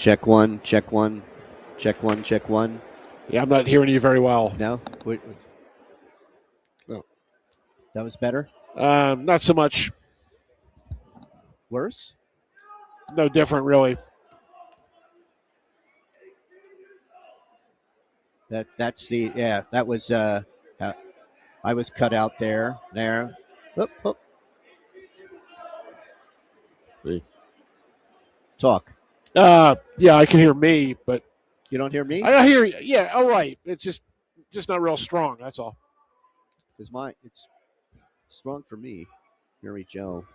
Check one, check one, check one, check one. Yeah, I'm not hearing you very well. No? No. That was better? Not so much. Worse? No different, really. That's the, yeah, that was, I was cut out there. Oop, oop. Talk. Yeah, I can hear me, but You don't hear me? I hear you. Yeah, all right. It's just not real strong. That's all. Because it's strong for me. Mary Joe.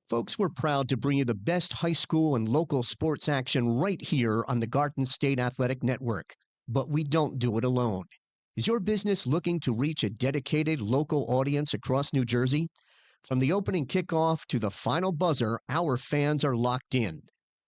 Folks, we're proud to bring you the best high school and local sports action right here on the Garden State Athletic Network. But we don't do it alone. Is your business looking to reach a dedicated local audience across New Jersey? From the opening kickoff to the final buzzer, our fans are locked in.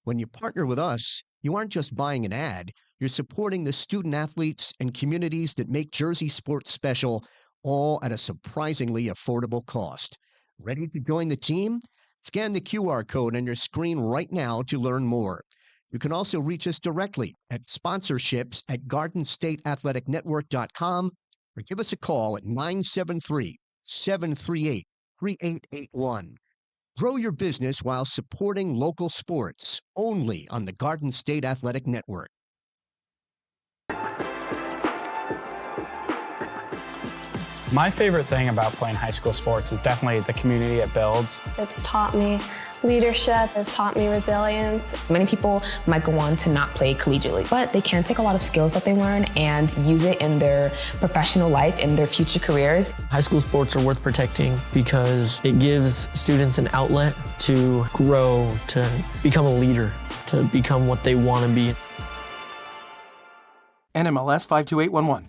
When you partner with us, you aren't just buying an ad, you're supporting the student athletes and communities that make Jersey sports special, all at a surprisingly affordable cost. Ready to join the team? Scan the QR code on your screen right now to learn more. You can also reach us directly at sponsorships@gardenstateathleticnetwork.com or give us a call at 973-738-3881. Grow your business while supporting local sports, only on the Garden State Athletic Network. My favorite thing about playing high school sports is definitely the community it builds. It's taught me leadership, it's taught me resilience. Many people might go on to not play collegiately, but they can take a lot of skills that they learn and use it in their professional life, in their future careers. High school sports are worth protecting because it gives students an outlet to grow, to become a leader, to become what they want to be. NMLS 52811.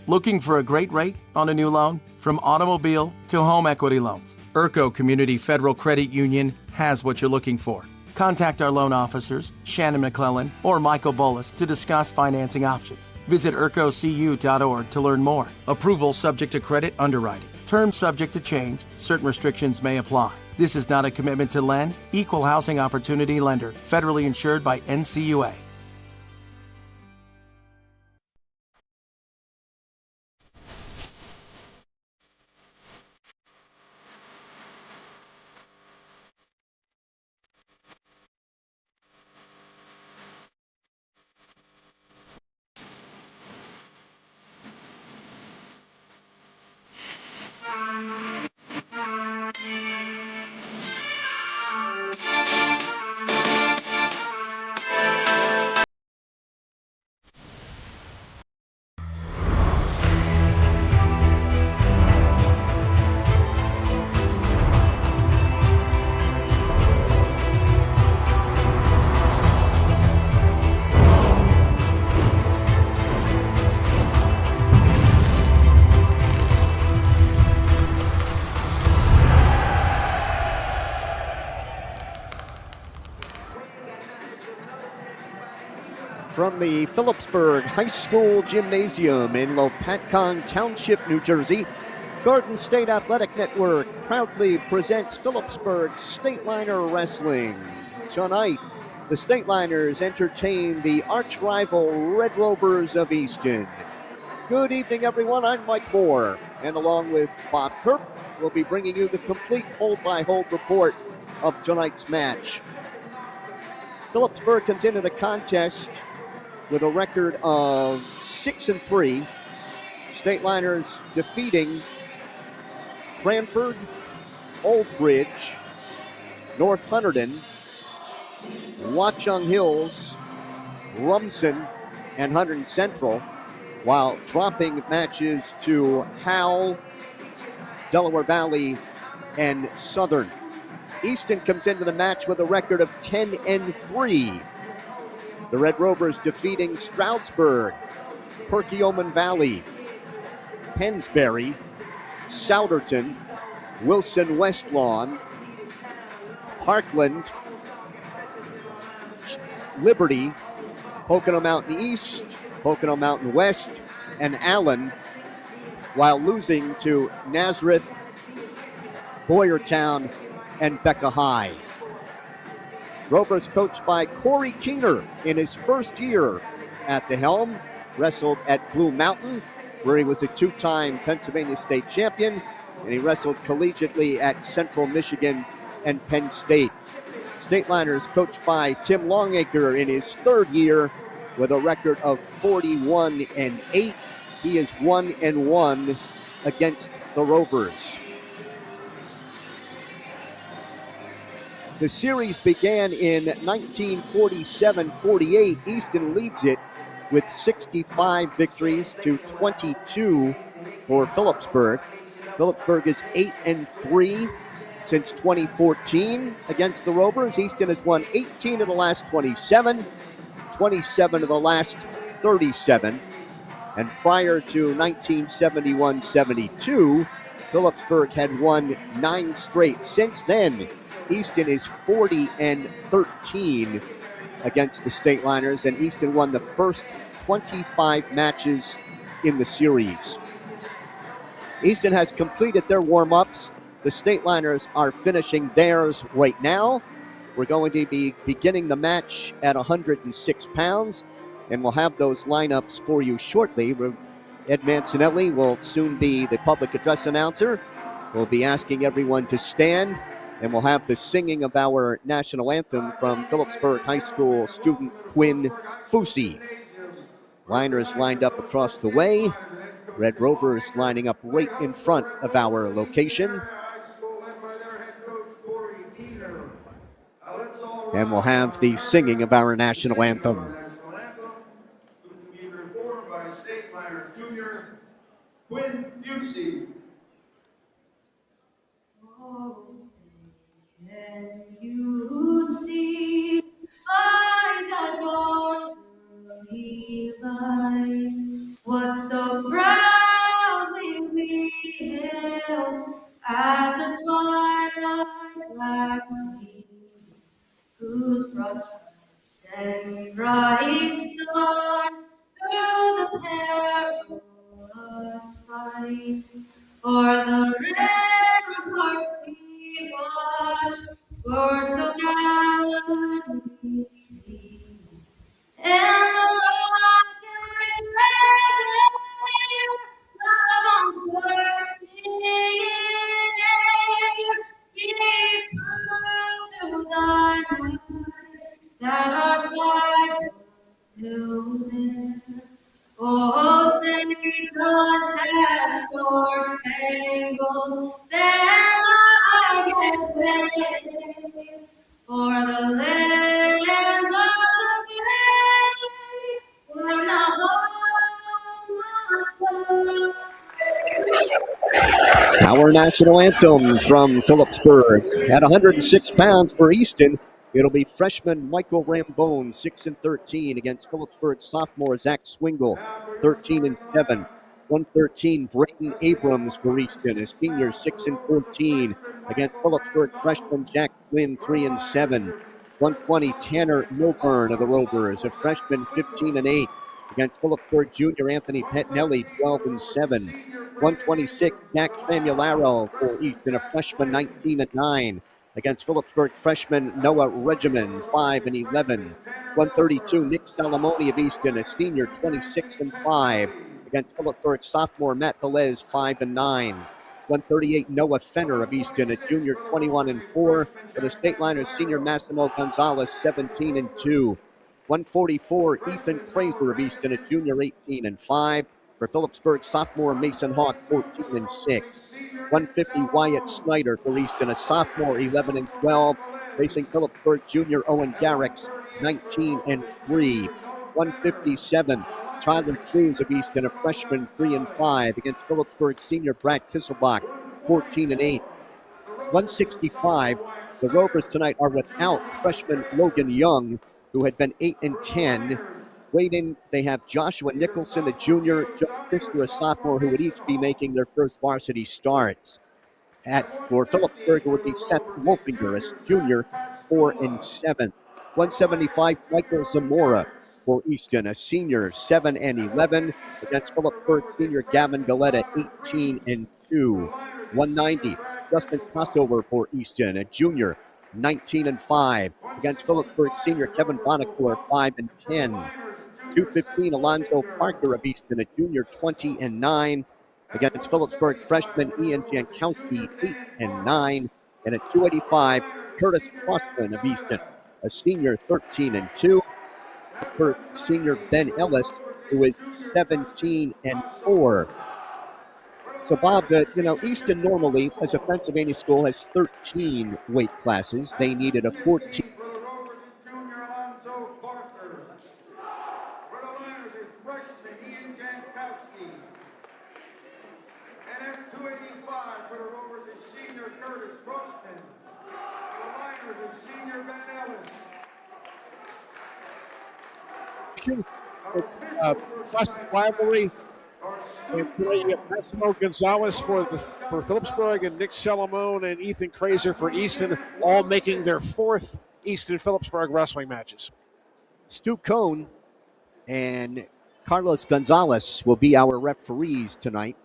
Looking for a great rate on a new loan? From automobile to home equity loans, Urco Community Federal Credit Union has what you're looking for. Contact our loan officers, Shannon McClellan or Michael Bolus, to discuss financing options. Visit urcocu.org to learn more. Approval subject to credit underwriting. Terms subject to change. Certain restrictions may apply. This is not a commitment to lend. Equal housing opportunity lender. Federally insured by NCUA. From the Phillipsburg High School Gymnasium in Lopatcong Township, New Jersey, Garden State Athletic Network proudly presents Phillipsburg Stateliner Wrestling. Tonight, the Stateliners entertain the arch-rival Red Rovers of Easton. Good evening, everyone. I'm Mike Moore, and along with Bob Kirk, we'll be bringing you the complete hold-by-hold report of tonight's match. Phillipsburg comes into the contest with a record of 6-3. Stateliners defeating Cranford, Old Bridge, North Hunterdon, Watchung Hills, Rumson, and Hunterdon Central, while dropping matches to Howell, Delaware Valley, and Southern. Easton comes into the match with a record of 10-3. The Red Rovers defeating Stroudsburg, Perkiomen Valley, Pennsbury, Souderton, Wilson West Lawn, Parkland, Liberty, Pocono Mountain East, Pocono Mountain West, and Allen, while losing to Nazareth, Boyertown, and Becca High. Rovers coached by Corey Keener in his first year at the helm, wrestled at Blue Mountain, where he was a two-time Pennsylvania State champion, and he wrestled collegiately at Central Michigan and Penn State. Stateliners coached by Tim Longacre in his third year with a record of 41-8. He is 1-1 against the Rovers. The series began in 1947-48. Easton leads it with 65 victories to 22 for Phillipsburg. Phillipsburg is 8-3. since 2014 against the Rovers. Easton has won 18 of the last 27, 27 of the last 37. And prior to 1971-72, Phillipsburg had won 9 straight. Since then, Easton is 40-13 against the Stateliners, and Easton won the first 25 matches in the series. Easton has completed their warm-ups. The Stateliners are finishing theirs right now. We're going to be beginning the match at 106 pounds, and we'll have those lineups for you shortly. Ed Mancinelli will soon be the public address announcer. We'll be asking everyone to stand, and we'll have the singing of our national anthem from Phillipsburg High School student Quinn Fusi. Liners lined up across the way. Red Rovers lining up right in front of our location. And we'll have the singing of our national anthem. Performed by Stateliner Junior Quinn Fusi. Oh, can you see by the dawn's light what so proudly we hailed at the twilight last night, whose broad stripes and bright stars through the perilous fight, o'er the ramparts we watched, were so gallantly streamed, and the rocket's red glare, love on bursting in air, gave proof through the night that our flag was still there. Oh, sing us that star-spangled banner yet wave, for the land of the brave, when the home of Our national anthem from Phillipsburg. At 106 pounds for Easton, it'll be freshman Michael Rambone, 6-13, against Phillipsburg sophomore Zach Swingle, 13-7. 113, Brayton Abrams for Easton, a senior, 6-14, against Phillipsburg freshman Jack Flynn, 3-7. 120, Tanner Milburn of the Rovers, a freshman, 15-8, against Phillipsburg junior Anthony Pettinelli, 12-7. 126, Jack Famularo for Easton, a freshman, 19-9, against Phillipsburg freshman Noah Regimen, 5-11. 132, Nick Salamone of Easton, a senior, 26-5, against Phillipsburg sophomore Matt Velez, 5-9. 138, Noah Fenner of Easton, a junior, 21-4, for the Stateliners senior Massimo Gonzalez, 17-2. 144, Ethan Fraser of Easton, a junior, 18-5. For Phillipsburg sophomore Mason Hawk, 14-6. 150, Wyatt Snyder for Easton, a sophomore, 11-12. Facing Phillipsburg junior Owen Garrix, 19-3. 157, Tyler Cruz of Easton, a freshman, 3-5, against Phillipsburg senior Brad Kisselbach, 14-8. 165, the Rovers tonight are without freshman Logan Young, who had been 8-10. Waiting, they have Joshua Nicholson, a junior, Joe Fisker, a sophomore, who would each be making their first varsity starts. For Phillipsburg, it would be Seth Wolfinger, a junior, 4-7. 175, Michael Zamora for Easton, a senior, 7-11, against Phillipsburg senior Gavin Galetta, 18-2. 190, Justin Crossover for Easton, a junior, 19-5, against Phillipsburg senior Kevin Bonacore, 5-10. 215, Alonzo Parker of Easton, a junior, 20-9, against Phillipsburg freshman Ian Jankowski, 8-9. And at 285, Curtis Crossman of Easton, a senior, 13-2. For senior Ben Ellis, who is 17-4. So, Bob, Easton normally, as a Pennsylvania school, has 13 weight classes. They needed a 14. And at 285 for the Rovers is senior Curtis Grossman. For the Liners is senior Van Ellis. It's classic rivalry. And today you have Massimo Gonzalez for Phillipsburg and Nick Salamone and Ethan Kraser for Easton, all making their fourth Easton Phillipsburg wrestling matches. Stu Cohn and Carlos Gonzalez will be our referees tonight.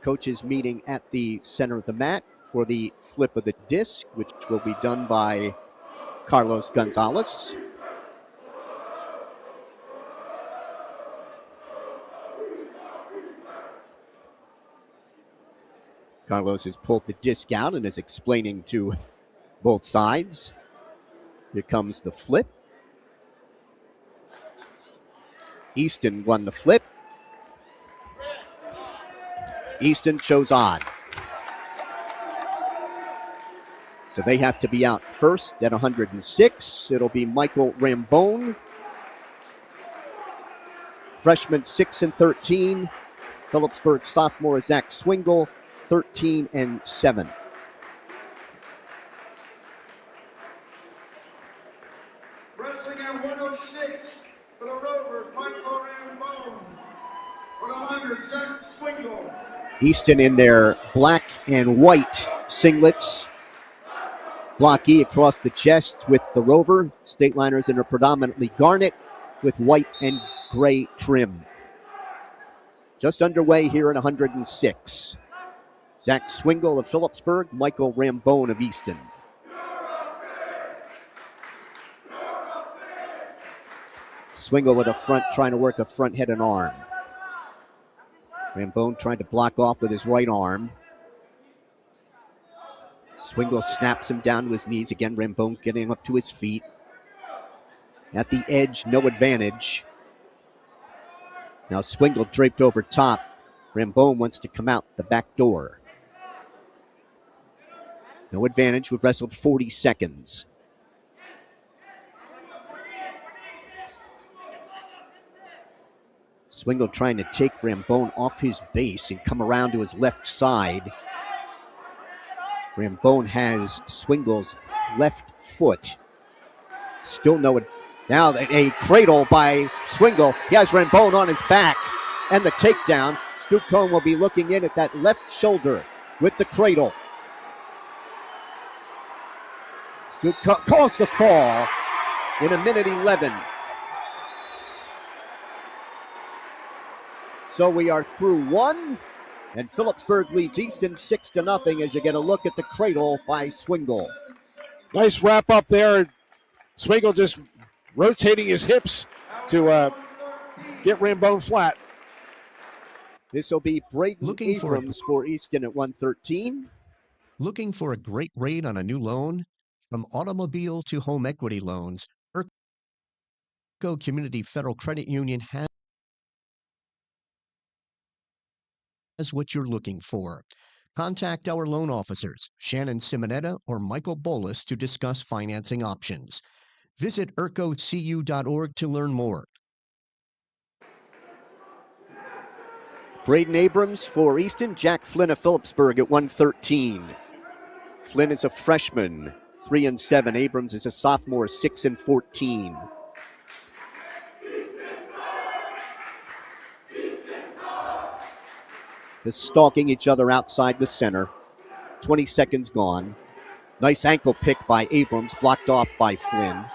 Coaches meeting at the center of the mat for the flip of the disc, which will be done by Carlos Gonzalez. Carlos has pulled the disc out and is explaining to both sides. Here comes the flip. Easton won the flip. Easton chose on. So they have to be out first at 106. It'll be Michael Rambone. Freshman 6 and 13. Phillipsburg sophomore Zach Swingle, 13 and 7. Wrestling at 106 for the Rovers, Michael Rambone. For the Liners, Zach Swingle. Easton in their black and white singlets. Blocky across the chest with the Rover. Stateliners in a predominantly garnet with white and gray trim. Just underway here at 106. Zach Swingle of Phillipsburg, Michael Rambone of Easton. Swingle with a front, trying to work a front head and arm. Rambone trying to block off with his right arm. Swingle snaps him down to his knees. Again, Rambone getting up to his feet. At the edge, no advantage. Now Swingle draped over top. Rambone wants to come out the back door. No advantage. We've wrestled 40 seconds. Swingle trying to take Rambone off his base and come around to his left side. Rambone has Swingle's left foot. Still no advantage. Now a cradle by Swingle. He has Rambone on his back and the takedown. Stu Cohn will be looking in at that left shoulder with the cradle. Stu Cohn calls the fall in 1:11. So we are through one, and Phillipsburg leads Easton 6-0 as you get a look at the cradle by Swingle. Nice wrap up there. Swingle just rotating his hips to get Rambone flat. This will be Braden Abrams for Easton at 113. Looking for a great rate on a new loan? From automobile to home equity loans, Erco Community Federal Credit Union has what you're looking for. Contact our loan officers, Shannon Simonetta or Michael Bolus, to discuss financing options. Visit ercocu.org to learn more. Braden Abrams for Easton, Jack Flynn of Phillipsburg at 113. Flynn is a freshman, 3 and 7. Abrams is a sophomore, 6 and 14. Just stalking each other outside the center. 20 seconds gone. Nice ankle pick by Abrams, blocked off by Flynn.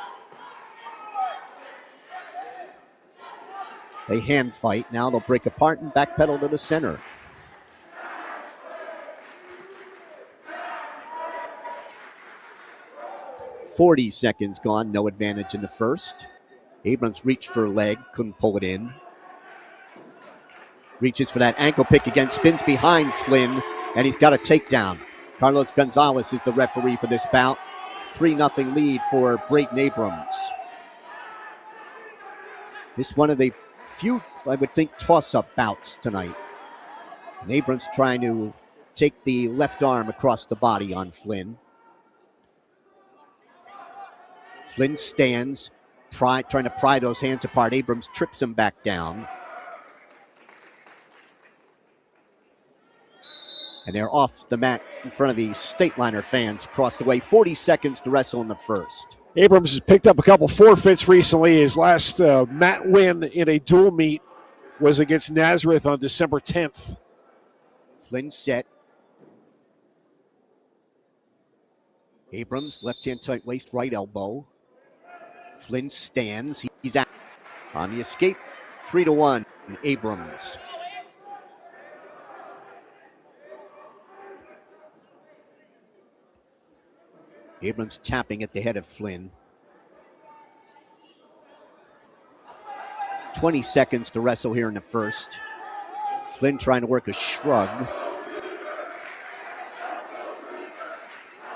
They hand fight. Now they'll break apart and backpedal to the center. .40 seconds gone. No advantage in the first. Abrams reached for a leg. Couldn't pull it in. Reaches for that ankle pick again. Spins behind Flynn. And he's got a takedown. Carlos Gonzalez is the referee for this bout. 3-0 lead for Braden Abrams. This is one of the few, I would think, toss-up bouts tonight. And Abrams trying to take the left arm across the body on Flynn. Flynn stands, trying to pry those hands apart. Abrams trips him back down. And they're off the mat in front of the Stateliner fans across the way. 40 seconds to wrestle in the first. Abrams has picked up a couple forfeits recently. His last mat win in a dual meet was against Nazareth on December 10th. Flynn set. Abrams, left hand tight waist, right elbow. Flynn stands. He's out on the escape. 3-1, Abrams. Abrams tapping at the head of Flynn. 20 seconds to wrestle here in the first. Flynn trying to work a shrug.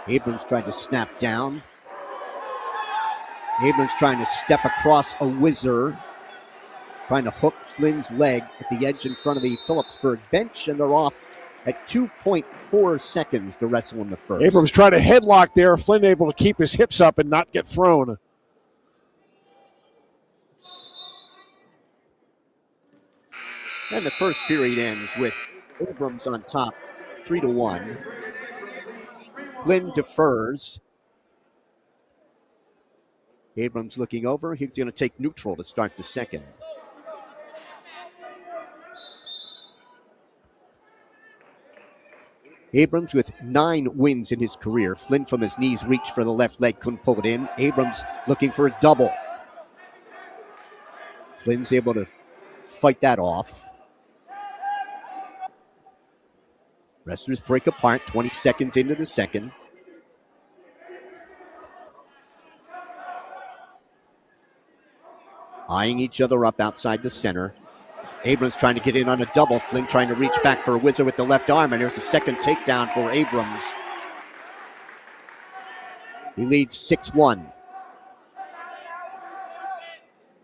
Abrams trying to snap down. Abrams trying to step across a whizzer. Trying to hook Flynn's leg at the edge in front of the Phillipsburg bench, and they're off at 2.4 seconds to wrestle in the first. Abrams tried a headlock there. Flynn able to keep his hips up and not get thrown. And the first period ends with Abrams on top, 3-1. Flynn defers. Abrams looking over. He's going to take neutral to start the second. Abrams with 9 wins in his career. Flynn from his knees reached for the left leg, couldn't pull it in. Abrams looking for a double. Flynn's able to fight that off. Wrestlers break apart 20 seconds into the second. Eyeing each other up outside the center. Abrams trying to get in on a double. Flynn trying to reach back for a whizzer with the left arm, and there's a second takedown for Abrams. He leads 6-1.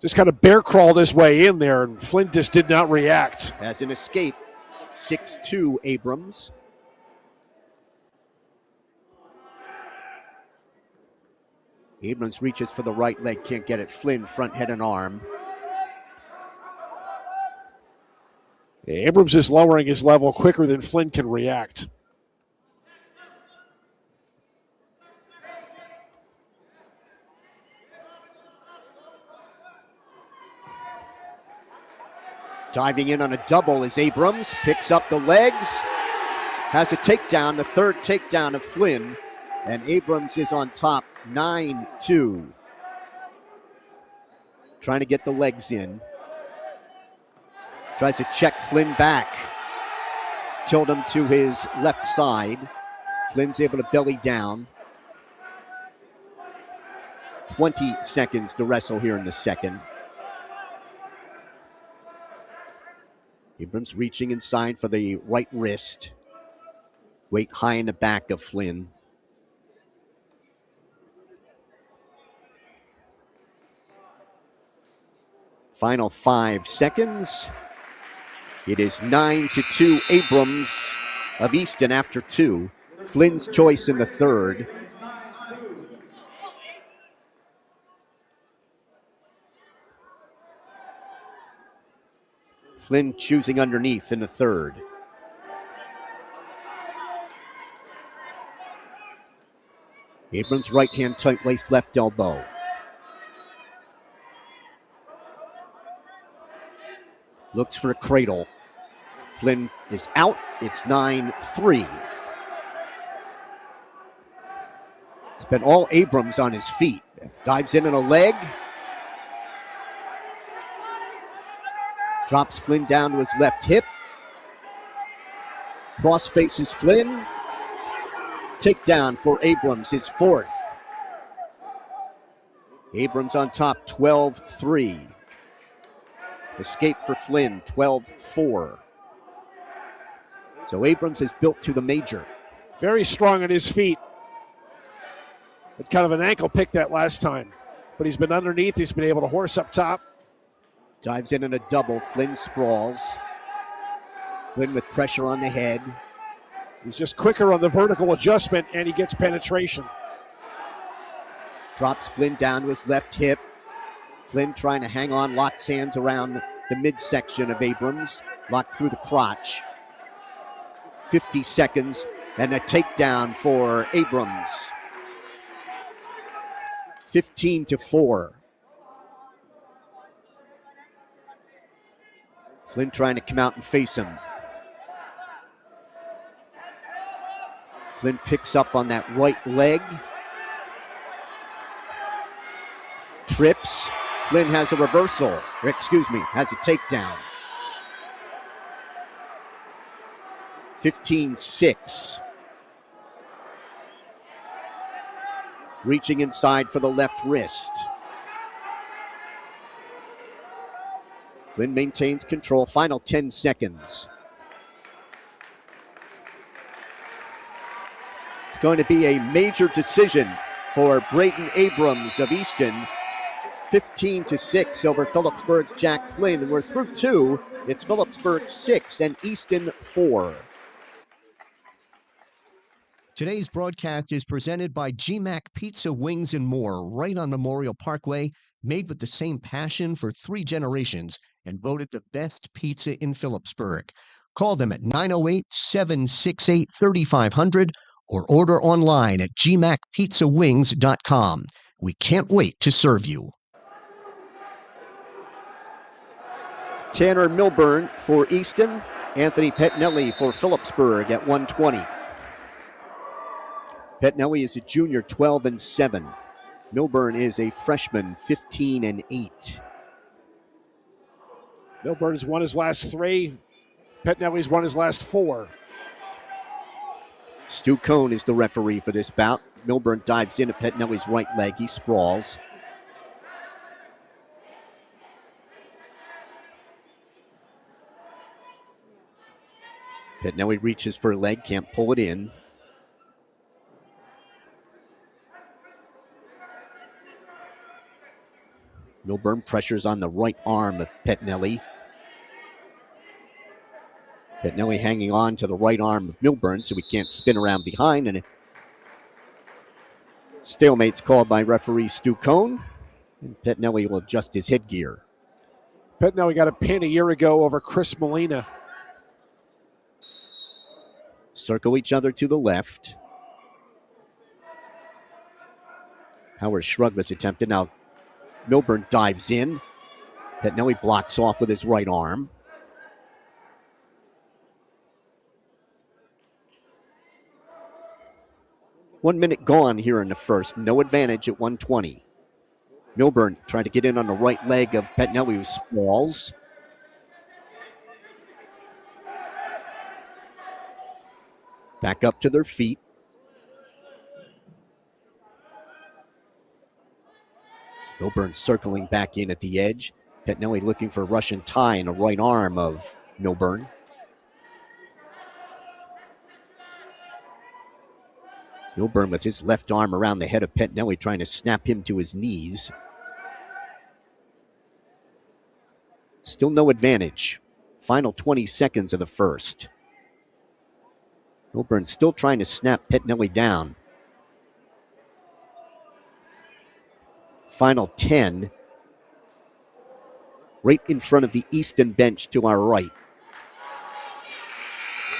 Just kind of bear crawled his way in there, and Flynn just did not react. As an escape, 6-2 Abrams. Abrams reaches for the right leg, can't get it. Flynn, front, head, and arm. Abrams is lowering his level quicker than Flynn can react. Diving in on a double is Abrams. Picks up the legs. Has a takedown, the third takedown of Flynn. And Abrams is on top, 9-2. Trying to get the legs in. Tries to check Flynn back. Tilt him to his left side. Flynn's able to belly down. 20 seconds to wrestle here in the second. Abrams reaching inside for the right wrist. Weight high in the back of Flynn. Final 5 seconds. It is 9-2 Abrams of Easton after 2. Flynn's choice in the third. Flynn choosing underneath in the third. Abrams right hand tight waist, left elbow. Looks for a cradle. Flynn is out. It's 9-3. It's been all Abrams on his feet. Dives in on a leg. Drops Flynn down to his left hip. Cross faces Flynn. Takedown for Abrams, his fourth. Abrams on top, 12-3. Escape for Flynn, 12-4. So Abrams is built to the major. Very strong on his feet. But kind of an ankle pick that last time. But he's been underneath. He's been able to horse up top. Dives in a double. Flynn sprawls. Flynn with pressure on the head. He's just quicker on the vertical adjustment, and he gets penetration. Drops Flynn down to his left hip. Flynn trying to hang on, locks hands around the midsection of Abrams. Locked through the crotch. 50 seconds, and a takedown for Abrams. 15-4. Flynn trying to come out and face him. Flynn picks up on that right leg. Trips. Flynn has a reversal. Has a takedown. 15-6. Reaching inside for the left wrist. Flynn maintains control. Final 10 seconds. It's going to be a major decision for Braden Abrams of Easton. 15-6 over Phillipsburg's Jack Flynn. We're through 2. It's Phillipsburg 6 and Easton 4. Today's broadcast is presented by GMAC Pizza, Wings, and More, right on Memorial Parkway, made with the same passion for 3 generations and voted the best pizza in Phillipsburg. Call them at 908-768-3500 or order online at gmacpizzawings.com. We can't wait to serve you. Tanner Milburn for Easton. Anthony Pettinelli for Phillipsburg at 120. Pettinelli is a junior, 12-7. Milburn is a freshman, 15-8. Milburn has won his last 3. Pettinelli's won his last 4. Stu Cohn is the referee for this bout. Milburn dives in at Pettinelli's right leg. He sprawls. Pettinelli reaches for a leg, can't pull it in. Milburn pressures on the right arm of Pettinelli. Pettinelli hanging on to the right arm of Milburn so he can't spin around behind. And stalemate's called by referee Stu Cohn. And Pettinelli will adjust his headgear. Pettinelli got a pin a year ago over Chris Molina. Circle each other to the left. Howard shrug was attempted. Now Milburn dives in. Pettinelli blocks off with his right arm. One minute gone here in the first. No advantage at 120. Milburn trying to get in on the right leg of Pettinelli, who sprawls. Back up to their feet. Milburn circling back in at the edge. Pettinelli looking for a Russian tie in the right arm of Milburn. Milburn with his left arm around the head of Pettinelli, trying to snap him to his knees. Still no advantage. Final 20 seconds of the first. Milburn still trying to snap Pettinelli down. Final 10. Right in front of the Easton bench to our right.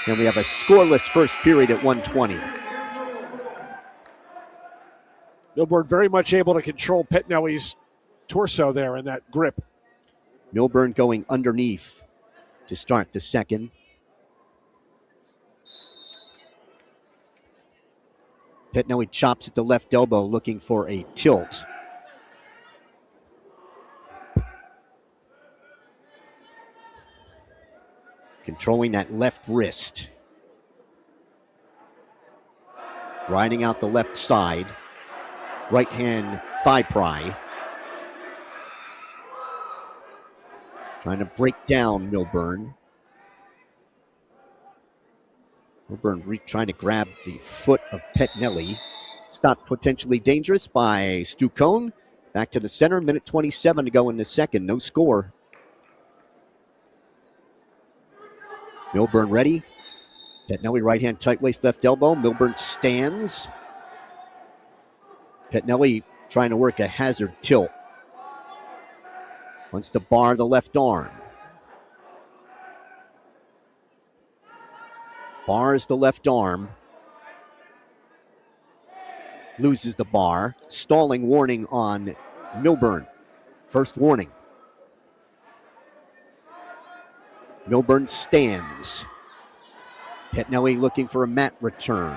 And we have a scoreless first period at 120. Milburn very much able to control Pettinelli's torso there in that grip. Milburn going underneath to start the second. Pettinelli chops at the left elbow looking for a tilt. Controlling that left wrist. Riding out the left side. Right hand thigh pry. Trying to break down Milburn. Milburn trying to grab the foot of Pettinelli. Stopped potentially dangerous by Stu Cohn. Back to the center, minute 27 to go in the second. No score. Milburn ready. Pettinelli right hand tight waist left elbow. Milburn stands. Pettinelli trying to work a hazard tilt. Wants to bar the left arm. Bars the left arm. Loses the bar. Stalling warning on Milburn. First warning. Milburn stands. Petnelli looking for a mat return.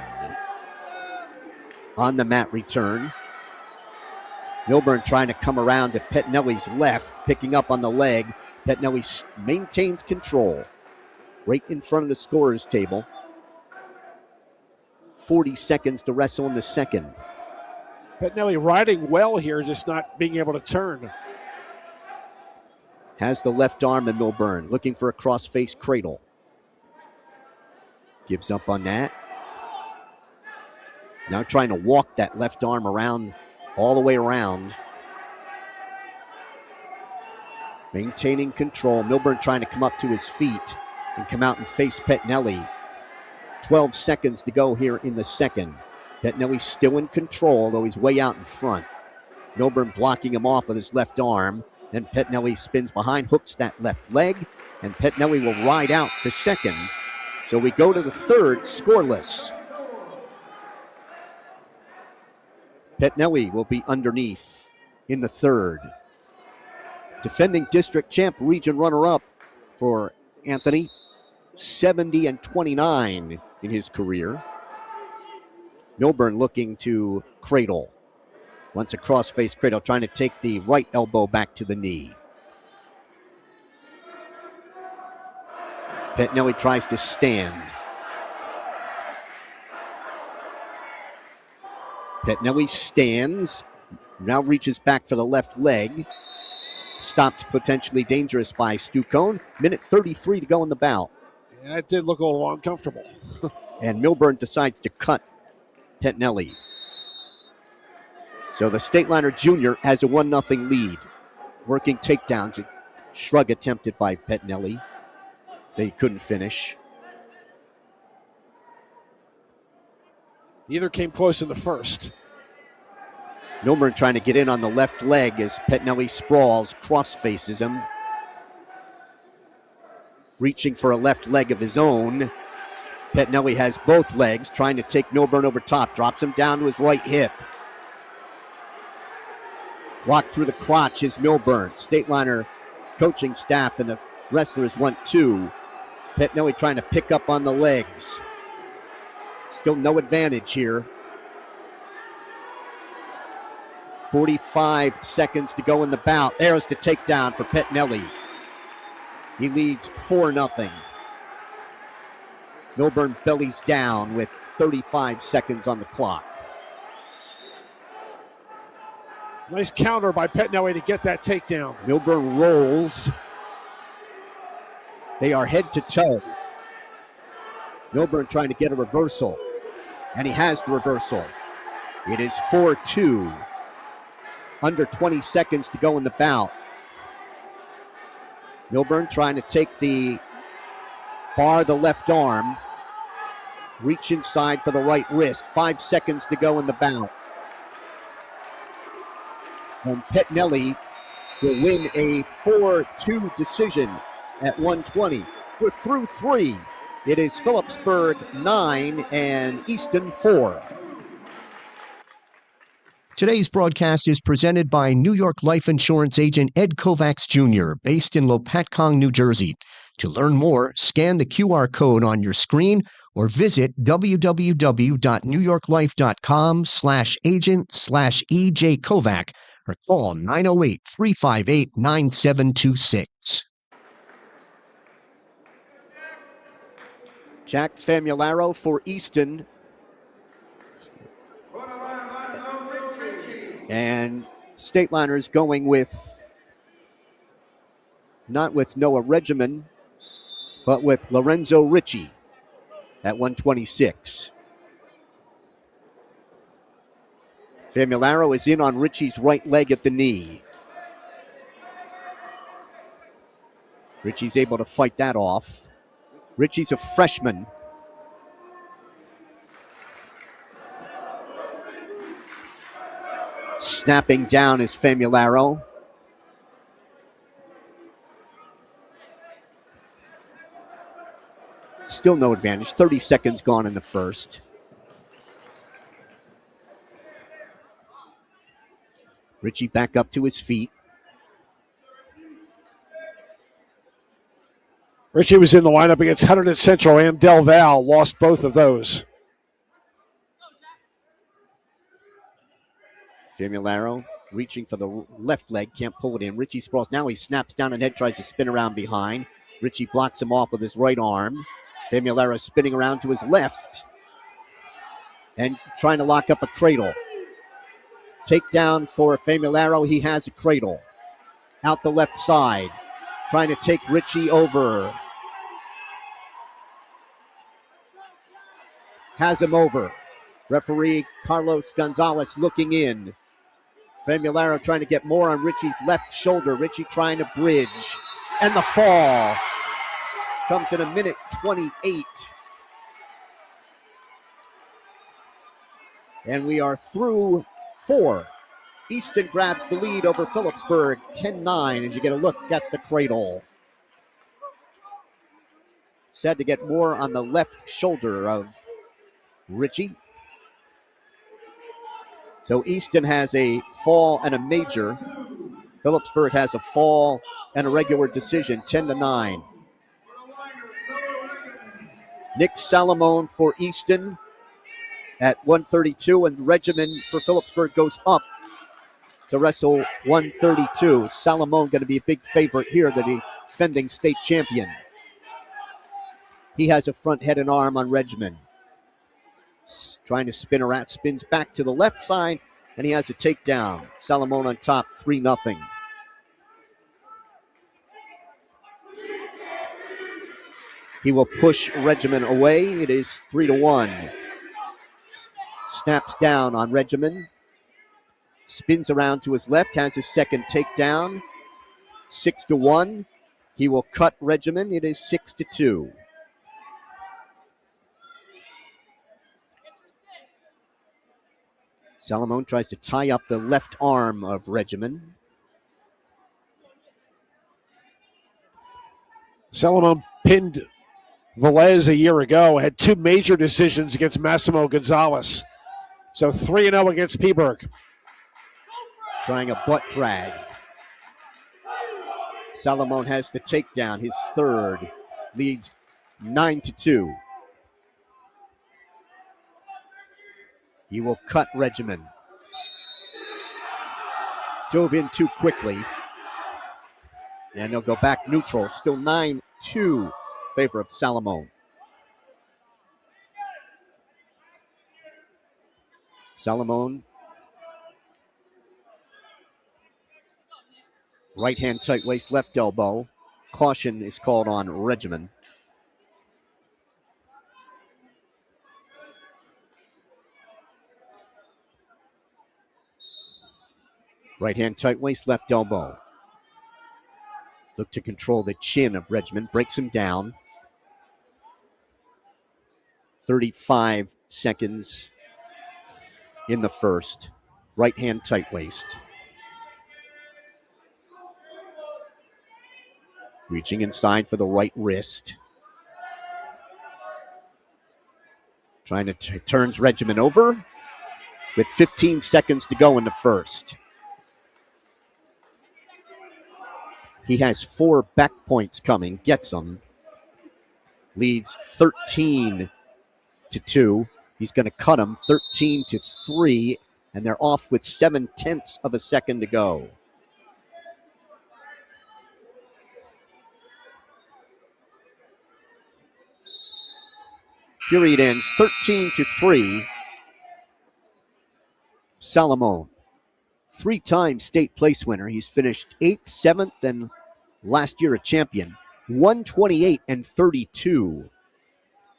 On the mat return. Milburn trying to come around to Petnelli's left, picking up on the leg. Petnelli maintains control. Right in front of the scorer's table. 40 seconds to wrestle in the second. Petnelli riding well here, just not being able to turn. Has the left arm in Milburn, looking for a cross-face cradle. Gives up on that. Now trying to walk that left arm around, all the way around. Maintaining control. Milburn trying to come up to his feet and come out and face Petnelli. 12 seconds to go here in the second. Petnelli still in control, though he's way out in front. Milburn blocking him off with his left arm. Then Petnelli spins behind, hooks that left leg, and Petnelli will ride out the second. So we go to the third, scoreless. Petnelli will be underneath in the third. Defending district champ, region runner-up for Anthony, 70-29 in his career. Milburn looking to cradle. Wants a cross-face cradle, trying to take the right elbow back to the knee. Petnelli tries to stand. Petnelli stands, now reaches back for the left leg. Stopped potentially dangerous by Stucone. Minute 33 to go in the bout. Yeah, that did look a little uncomfortable. And Milburn decides to cut Petnelli. So the Stateliner Junior has a 1-0 lead. Working takedowns. A shrug attempted by Petnelli. They couldn't finish. Neither came close in the first. Milburn trying to get in on the left leg as Petnelli sprawls, cross faces him. Reaching for a left leg of his own. Petnelli has both legs, trying to take Milburn over top. Drops him down to his right hip. Blocked through the crotch is Milburn. Stateliner coaching staff and the wrestlers want two. Petnelli trying to pick up on the legs. Still no advantage here. 45 seconds to go in the bout. There's the takedown for Petnelli. He leads 4-0. Milburn bellies down with 35 seconds on the clock. Nice counter by Petnelli to get that takedown. Milburn rolls. They are head to toe. Milburn trying to get a reversal. And he has the reversal. It is 4-2. Under 20 seconds to go in the bout. Milburn trying to take the bar, the left arm. Reach inside for the right wrist. 5 seconds to go in the bout. And Petnelli will win a 4-2 decision at 120. We're through 3. It is Phillipsburg 9 and Easton 4. Today's broadcast is presented by New York Life Insurance agent Ed Kovacs Jr., based in Lopatcong, New Jersey. To learn more, scan the QR code on your screen or visit www.newyorklife.com/agent/EJ Kovac or call 908-358-9726. Jack Famularo for Easton. And Stateliners going with, not with Noah Regimen, but with Lorenzo Ricci at 126. Famularo is in on Ricci's right leg at the knee. Ricci's able to fight that off. Ricci's a freshman. Snapping down is Famularo. Still no advantage. 30 seconds gone in the first. Ritchie back up to his feet. Ritchie was in the lineup against Hunterdon Central and Del Val, lost both of those. Famularo reaching for the left leg, can't pull it in. Ritchie sprawls. Now he snaps down and head, tries to spin around behind. Ritchie blocks him off with his right arm. Famularo spinning around to his left and trying to lock up a cradle. Takedown for Famularo. He has a cradle. Out the left side. Trying to take Ritchie over. Has him over. Referee Carlos Gonzalez looking in. Famularo trying to get more on Ritchie's left shoulder. Ritchie trying to bridge. And the fall comes in a minute 28. And we are through 4. Easton grabs the lead over Phillipsburg, 10-9, as you get a look at the cradle. Said to get more on the left shoulder of Ritchie. So Easton has a fall and a major. Phillipsburg has a fall and a regular decision, 10-9. Nick Salamone for Easton at 132, and regimen for Phillipsburg goes up to wrestle 132. Salamone going to be a big favorite here, the defending state champion. He has a front head and arm on regimen. Trying to spin around, spins back to the left side, and he has a takedown. Salamone on top, 3-0. He will push Regimen away. It is 3-1. Snaps down on Regimen. Spins around to his left, has his second takedown. 6-1. He will cut Regimen. It is 6-2. Salamone tries to tie up the left arm of Regimen. Salamone pinned Velez a year ago, had 2 major decisions against Massimo Gonzalez. So 3-0 against Peaburg. Trying a butt drag. Salamone has the takedown, his third. Leads 9-2. He will cut Regimen. Dove in too quickly. And he'll go back neutral. Still 9-2 favor of Salamone. Salamone. Right hand tight waist, left elbow. Caution is called on Regimen. Right hand tight waist, left elbow. Look to control the chin of Regimen. Breaks him down. 35 seconds in the first. Right hand tight waist. Reaching inside for the right wrist. Trying to turns Regimen over with 15 seconds to go in the first. He has 4 back points coming, gets them. Leads 13-2. He's going to cut him 13-3, and they're off with 0.7 of a second to go. Period ends 13-3. Salamone, 3-time state place winner. He's finished 8th, 7th, and last year a champion. 128-32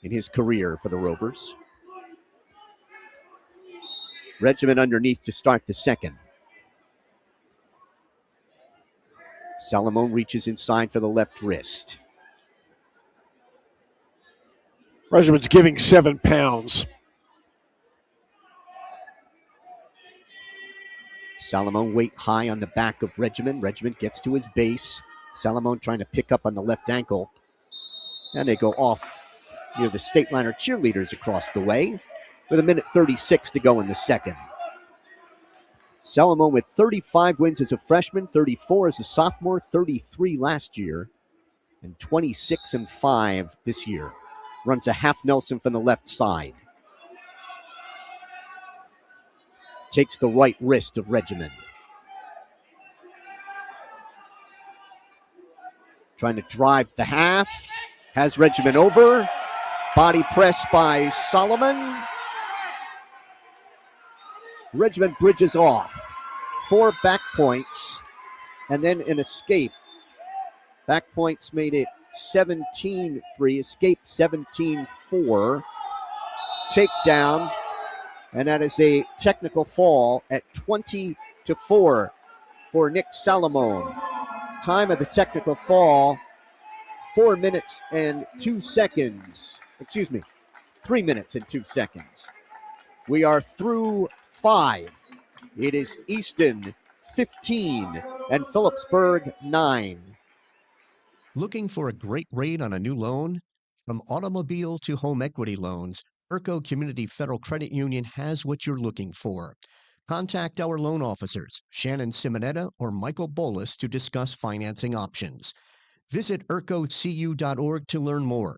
in his career for the Rovers. Regimen underneath to start the second. Salamone reaches inside for the left wrist. Regimen's giving 7 pounds. Salamone weight high on the back of Regimen. Regimen gets to his base. Salamone trying to pick up on the left ankle. And they go off near the Stateliner cheerleaders across the way, with 1:36 to go in the second. Salamone with 35 wins as a freshman, 34 as a sophomore, 33 last year, and 26-5 this year. Runs a half Nelson from the left side. Takes the right wrist of Regimen. Trying to drive the half. Has Regimen over. Body press by Solomon. Regimen bridges off. 4 back points and then an escape. Back points made it 17-3. Escape 17-4. Takedown. And that is a technical fall at 20-4 for Nick Salamone. Time of the technical fall, 4 minutes and 2 seconds. 3 minutes and 2 seconds. We are through 5. It is Easton 15 and Phillipsburg 9. Looking for a great rate on a new loan? From automobile to home equity loans, ERCO Community Federal Credit Union has what you're looking for. Contact our loan officers, Shannon Simonetta or Michael Bolus, to discuss financing options. Visit ercocu.org to learn more.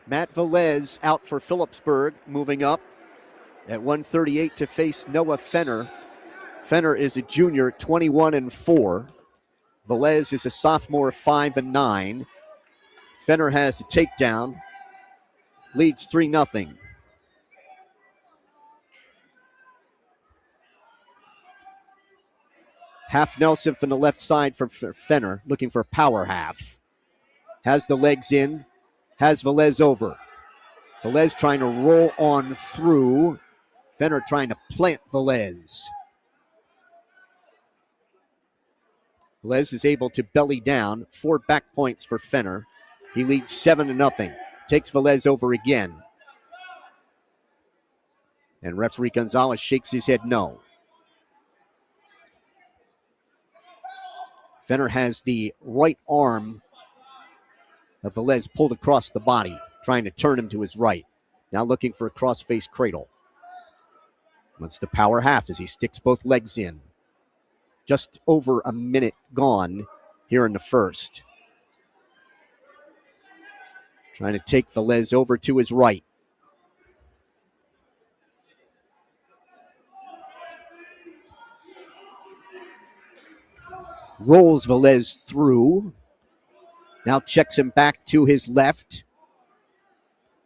Matt Velez out for Phillipsburg, moving up at 138 to face Noah Fenner. Fenner is a junior, 21-4. Velez is a sophomore, 5-9. Fenner has a takedown, leads 3-0. Half Nelson from the left side for Fenner, looking for a power half. Has the legs in, has Velez over. Velez trying to roll on through. Fenner trying to plant Velez. Velez is able to belly down. 4 back points for Fenner. He leads 7-0. Takes Velez over again. And referee Gonzalez shakes his head no. Fenner has the right arm of Velez pulled across the body, trying to turn him to his right. Now looking for a cross-face cradle. Wants the power half as he sticks both legs in. Just over a minute gone here in the first. Trying to take Velez over to his right. Rolls Velez through. Now checks him back to his left.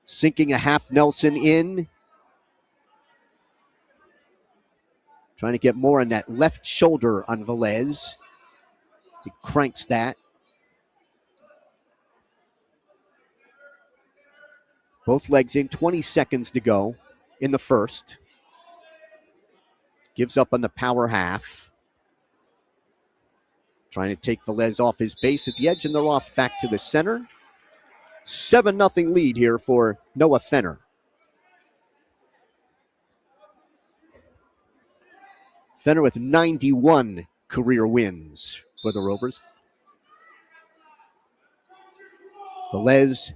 Sinking a half Nelson in. Trying to get more on that left shoulder on Velez. He cranks that. Both legs in, 20 seconds to go in the first. Gives up on the power half. Trying to take Velez off his base at the edge, and they're off back to the center. 7-0 lead here for Noah Fenner. Fenner with 91 career wins for the Rovers. Velez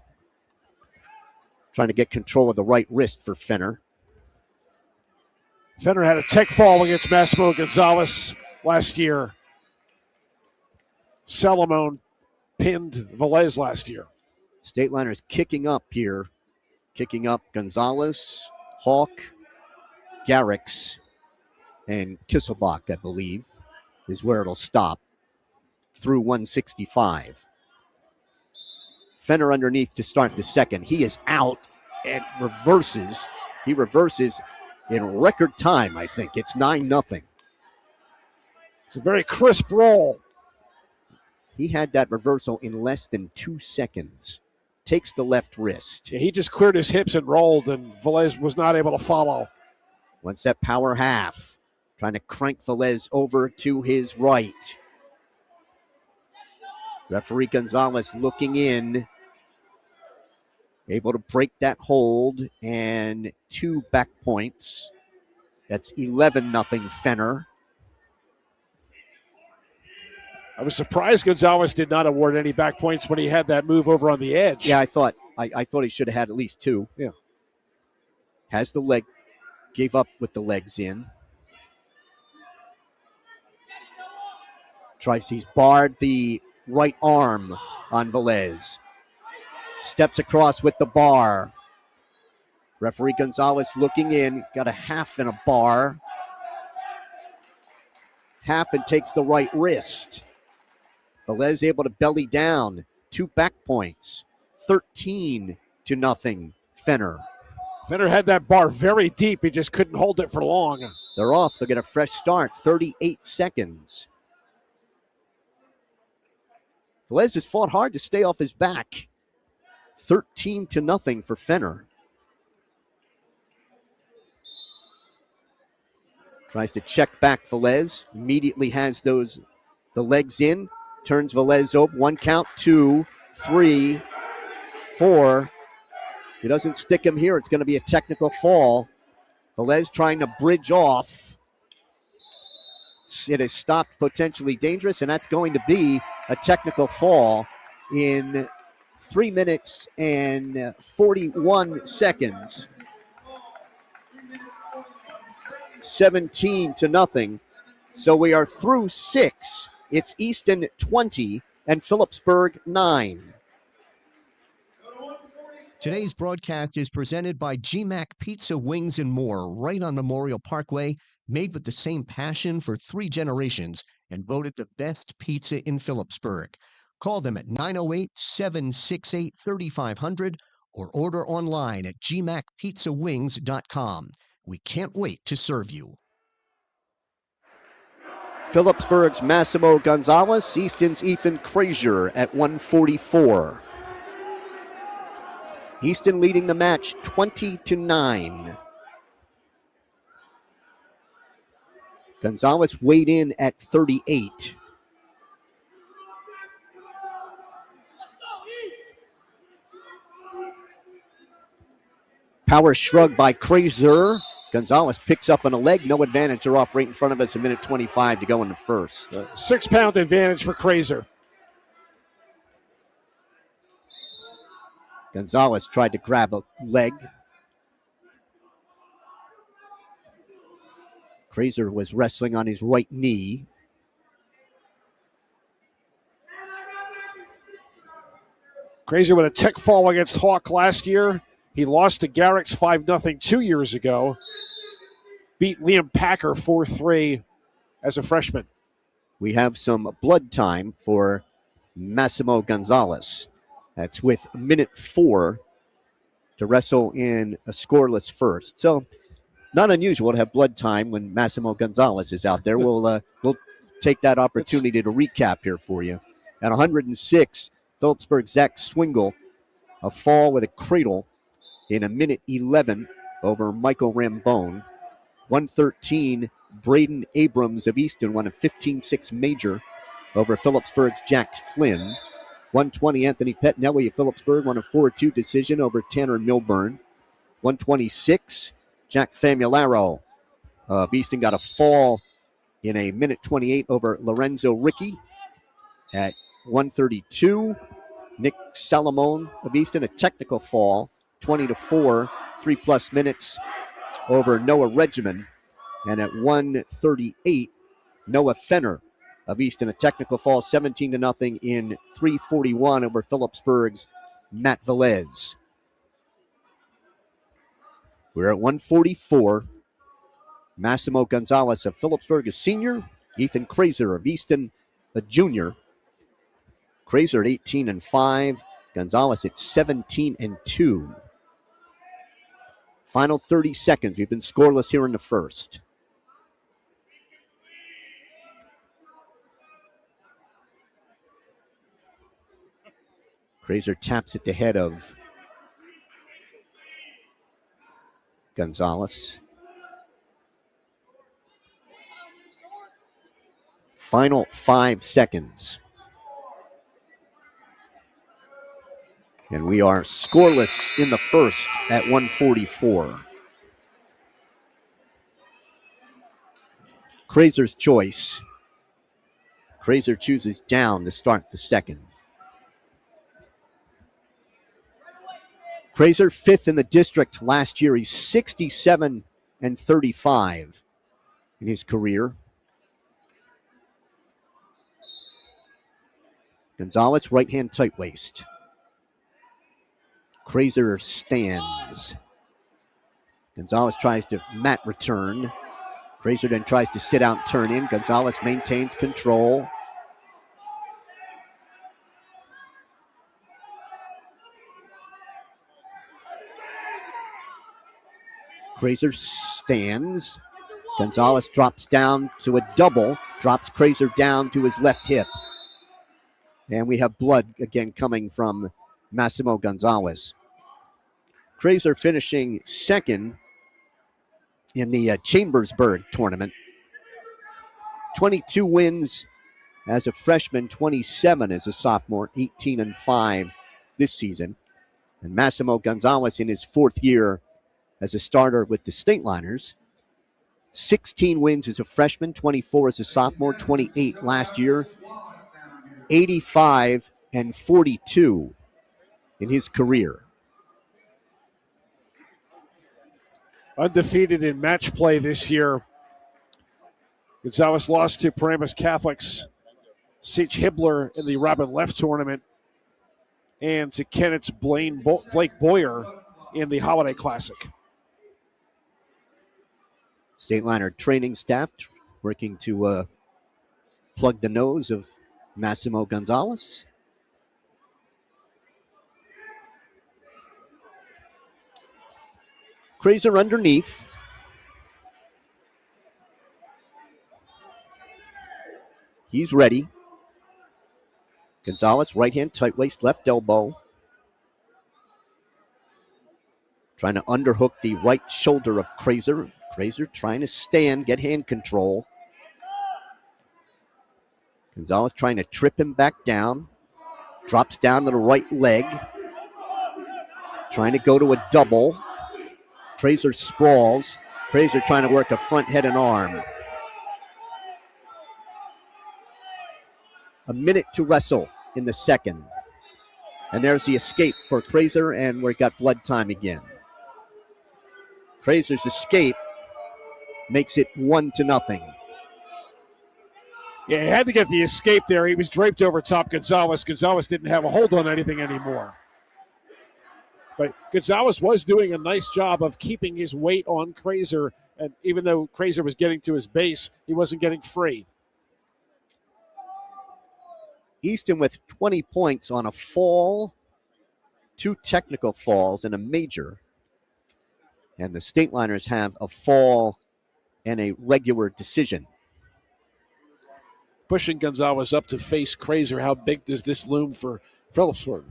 trying to get control of the right wrist for Fenner. Fenner had a tech fall against Massimo Gonzalez last year. Salamone pinned Velez last year. Stateliners kicking up here. Kicking up Gonzalez, Hawk, Garrix, and Kisselbach, I believe, is where it'll stop through 165. Fenner underneath to start the second. He is out and reverses. He reverses in record time, I think. It's 9-0. It's a very crisp roll. He had that reversal in less than 2 seconds. Takes the left wrist. Yeah, he just cleared his hips and rolled, and Velez was not able to follow. Wants that power half. Trying to crank Velez over to his right. Referee Gonzalez looking in. Able to break that hold, and 2 back points. That's 11-0 Fenner. I was surprised Gonzalez did not award any back points when he had that move over on the edge. Yeah, I thought he should have had at least 2. Yeah. Has the leg, gave up with the legs in. He's barred the right arm on Velez. Steps across with the bar. Referee Gonzalez looking in. He's got a half and a bar. Half and takes the right wrist. Velez able to belly down. 2 back points. 13-0. Fenner. Fenner had that bar very deep. He just couldn't hold it for long. They're off. They'll get a fresh start. 38 seconds. Velez has fought hard to stay off his back. 13-0 for Fenner. Tries to check back Velez. Immediately has the legs in. Turns Velez over. 1 count, 2, 3, 4. He doesn't stick him here. It's going to be a technical fall. Velez trying to bridge off. It has stopped potentially dangerous, and that's going to be a technical fall in 3 minutes and 41 seconds. 17-0. So we are through 6. It's Easton 20 and Phillipsburg 9. Today's broadcast is presented by GMAC Pizza, Wings, and More, right on Memorial Parkway, made with the same passion for 3 generations and voted the best pizza in Phillipsburg. Call them at 908-768-3500 or order online at gmacpizzawings.com. We can't wait to serve you. Phillipsburg's Massimo Gonzalez, Easton's Ethan Krazier at 144. Easton leading the match 20-9. Gonzalez weighed in at 38. Power shrug by Krazier. Gonzalez picks up on a leg. No advantage. They're off right in front of us. 1:25 to go in the first. 6-pound advantage for Krazier. Gonzalez tried to grab a leg. Krazier was wrestling on his right knee. Krazier with a tech fall against Hawk last year. He lost to Garrick's 5-0 2 years ago. Beat Liam Packer 4-3 as a freshman. We have some blood time for Massimo Gonzalez. That's with 1:04 to wrestle in a scoreless first. So not unusual to have blood time when Massimo Gonzalez is out there. We'll take that opportunity to recap here for you. At 106, Phillipsburg Zach Swingle, a fall with a cradle in 1:11 over Michael Rambone. 113, Braden Abrams of Easton won a 15-6 major over Phillipsburg's Jack Flynn. 120, Anthony Pettinelli of Phillipsburg won a 4-2 decision over Tanner Milburn. 126, Jack Famularo of Easton got a fall in 1:28 over Lorenzo Ricky. At 132, Nick Salamone of Easton, a technical fall, 20-4, 3+ minutes over Noah Regimen. And at 138, Noah Fenner of Easton, a technical fall, 17-0 in 3:41 over Phillipsburg's Matt Velez. We're at 144. Massimo Gonzalez of Phillipsburg, a senior. Ethan Krazier of Easton, a junior. Krazier at 18-5. Gonzalez at 17-2. Final 30 seconds. We've been scoreless here in the first. Krazier taps at the head of Gonzalez. Final 5 seconds. And we are scoreless in the first at 144. Krazier's choice. Kraser chooses down to start the second. Kraser, fifth in the district last year. He's 67-35 in his career. Gonzalez, right-hand tight waist. Kraser stands. Gonzalez tries to mat return. Kraser then tries to sit out and turn in. Gonzalez maintains control. Kraser stands. Gonzalez drops down to a double, drops Kraser down to his left hip. And we have blood again coming from Massimo Gonzalez. Kraser finishing second in the Chambersburg tournament. 22 wins as a freshman, 27 as a sophomore, 18-5 this season. And Massimo Gonzalez in his fourth year as a starter with the Stateliners. 16 wins as a freshman, 24 as a sophomore, 28 last year, 85-42 in his career. Undefeated in match play this year. Gonzalez lost to Paramus Catholic's Sitch Hibbler in the Robin Leff tournament and to Kennett's Blake Boyer in the Holiday Classic. Stateliner training staff working to plug the nose of Massimo Gonzalez. Kraser underneath. He's ready. Gonzalez, right hand, tight waist, left elbow. Trying to underhook the right shoulder of Kraser. Kraser trying to stand, get hand control. Gonzalez trying to trip him back down. Drops down to the right leg. Trying to go to a double. Kraser sprawls. Kraser trying to work a front head and arm. A minute to wrestle in the second. And there's the escape for Kraser, and we've got blood time again. Kraser's escape makes it 1-0. Yeah, he had to get the escape there. He was draped over top Gonzalez. Gonzalez didn't have a hold on anything anymore. But Gonzalez was doing a nice job of keeping his weight on Kraser, and even though Kraser was getting to his base, he wasn't getting free. Easton with 20 points on a fall, 2 technical falls, and a major. And the Stateliners have a fall and a regular decision. Pushing Gonzalez up to face Kraser. How big does this loom for Phillipsburg?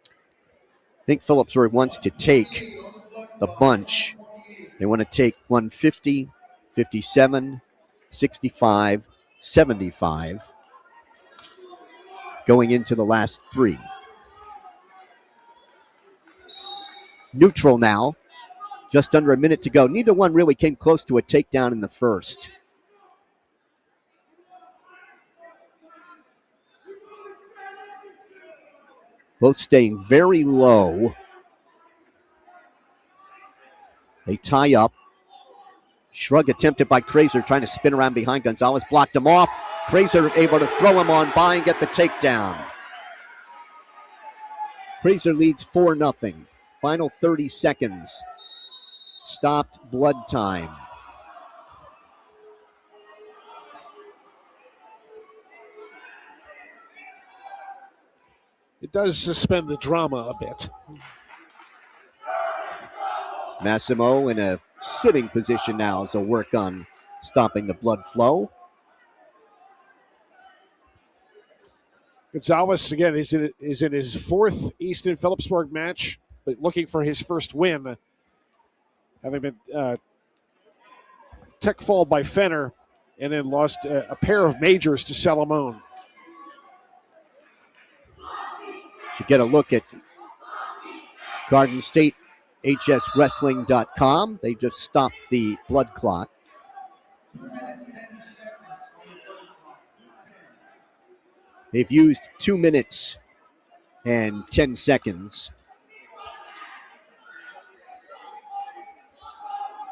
I think Phillipsburg wants to take the bunch. They want to take 150, 57, 65, 75. Going into the last 3. Neutral now. Just under a minute to go. Neither one really came close to a takedown in the first. Both staying very low. They tie up. Shrug attempted by Kraser, trying to spin around behind Gonzalez. Blocked him off. Kraser able to throw him on by and get the takedown. Kraser leads 4-0. Final 30 seconds. Stopped blood time. It does suspend the drama a bit. Massimo in a sitting position now as they'll work on stopping the blood flow. Gonzalez, again, is in his 4th Easton Phillipsburg match, but looking for his first win. Having been tech falled by Fenner and then lost a pair of majors to Salamone. Should get a look at Garden State HSWrestling.com. They just stopped the blood clock. They've used 2 minutes and 10 seconds.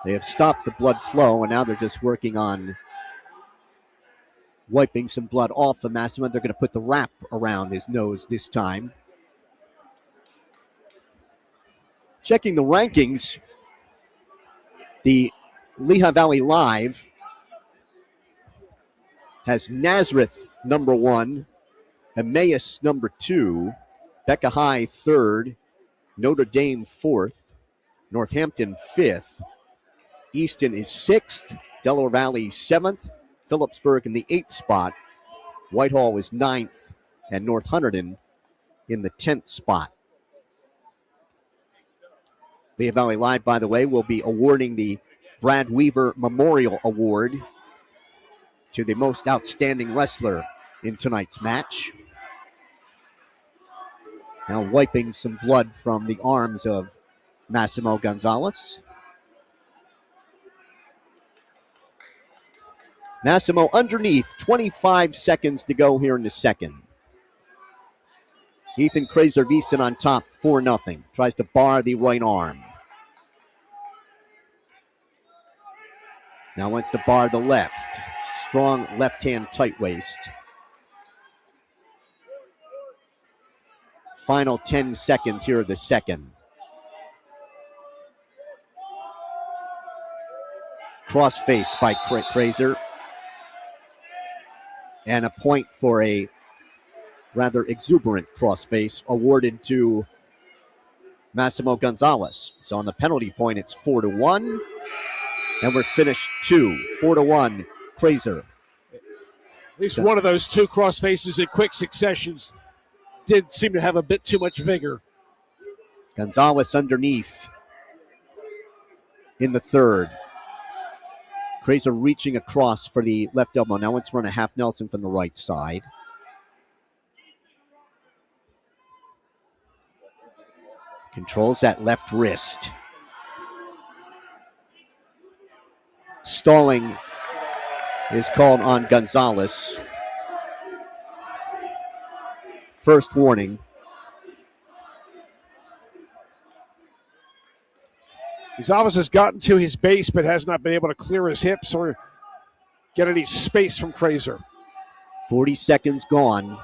They have stopped the blood flow, and now they're just working on wiping some blood off of Massimo. They're going to put the wrap around his nose this time. Checking the rankings, the Lehigh Valley Live has Nazareth number 1, Emmaus number 2, Becca High 3rd, Notre Dame 4th, Northampton 5th, Easton is 6th, Delaware Valley 7th, Phillipsburg in the 8th spot, Whitehall is 9th, and North Hunterdon in the 10th spot. Lehigh Valley Live, by the way, will be awarding the Brad Weaver Memorial Award to the most outstanding wrestler in tonight's match. Now wiping some blood from the arms of Massimo Gonzalez. Massimo underneath, 25 seconds to go here in the second. Ethan Kraser of Easton on top, 4-0. Tries to bar the right arm. Now wants to bar the left. Strong left hand tight waist. Final 10 seconds here of the second. Crossface by Kraser. And a point for a rather exuberant crossface awarded to Massimo Gonzalez. So on the penalty point, it's 4-1. And we're finished 4-1, Kraser. At least one of those two crossfaces in quick successions did seem to have a bit too much vigor. Gonzalez underneath in the third. Kraser reaching across for the left elbow. Now let's run a half Nelson from the right side. Controls that left wrist. Stalling is called on Gonzalez. First warning. Gonzalez has gotten to his base but has not been able to clear his hips or get any space from Kraser. 40 seconds gone.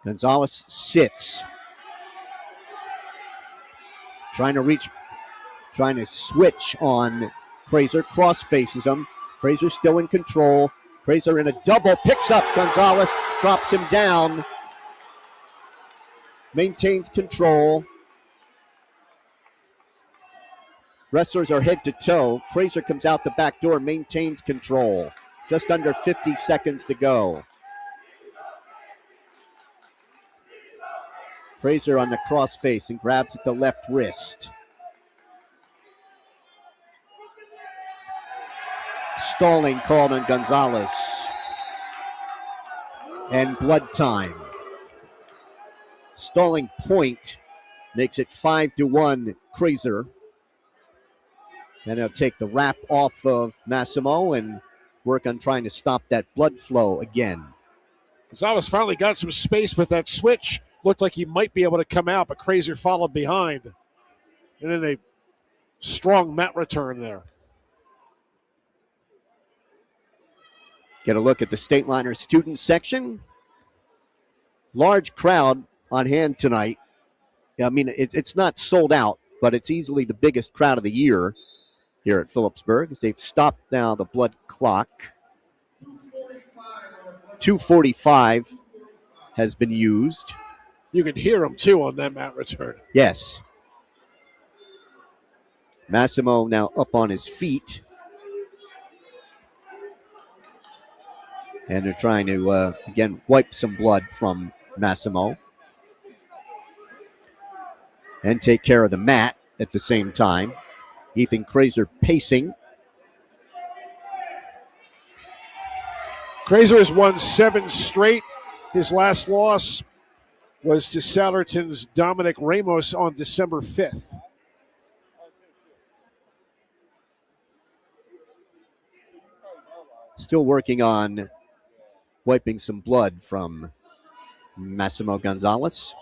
Gonzalez sits. Trying to switch on Kraser. Cross faces him. Kraser still in control. Kraser in a double. Picks up Gonzalez. Drops him down. Maintains control. Wrestlers are head to toe. Kraser comes out the back door, maintains control. Just under 50 seconds to go. Kraser on the cross face and grabs at the left wrist. Stalling called on Gonzalez. And blood time. Stalling point makes it 5-1 Kraser. And he'll take the wrap off of Massimo and work on trying to stop that blood flow again. Gonzalez finally got some space with that switch. Looked like he might be able to come out, but Kraser followed behind. And then a strong mat return there. Get a look at the Stateliners student section. Large crowd on hand tonight. I mean, it's not sold out, but it's easily the biggest crowd of the year here at Phillipsburg, as they've stopped now the blood clock. 2:45 has been used. You can hear him, too, on that mat return. Yes. Massimo now up on his feet. And they're trying to, again, wipe some blood from Massimo. And take care of the mat at the same time. Ethan Kraser pacing. Kraser has won 7 straight. His last loss was to Sallerton's Dominic Ramos on December 5th. Still working on wiping some blood from Massimo Gonzalez.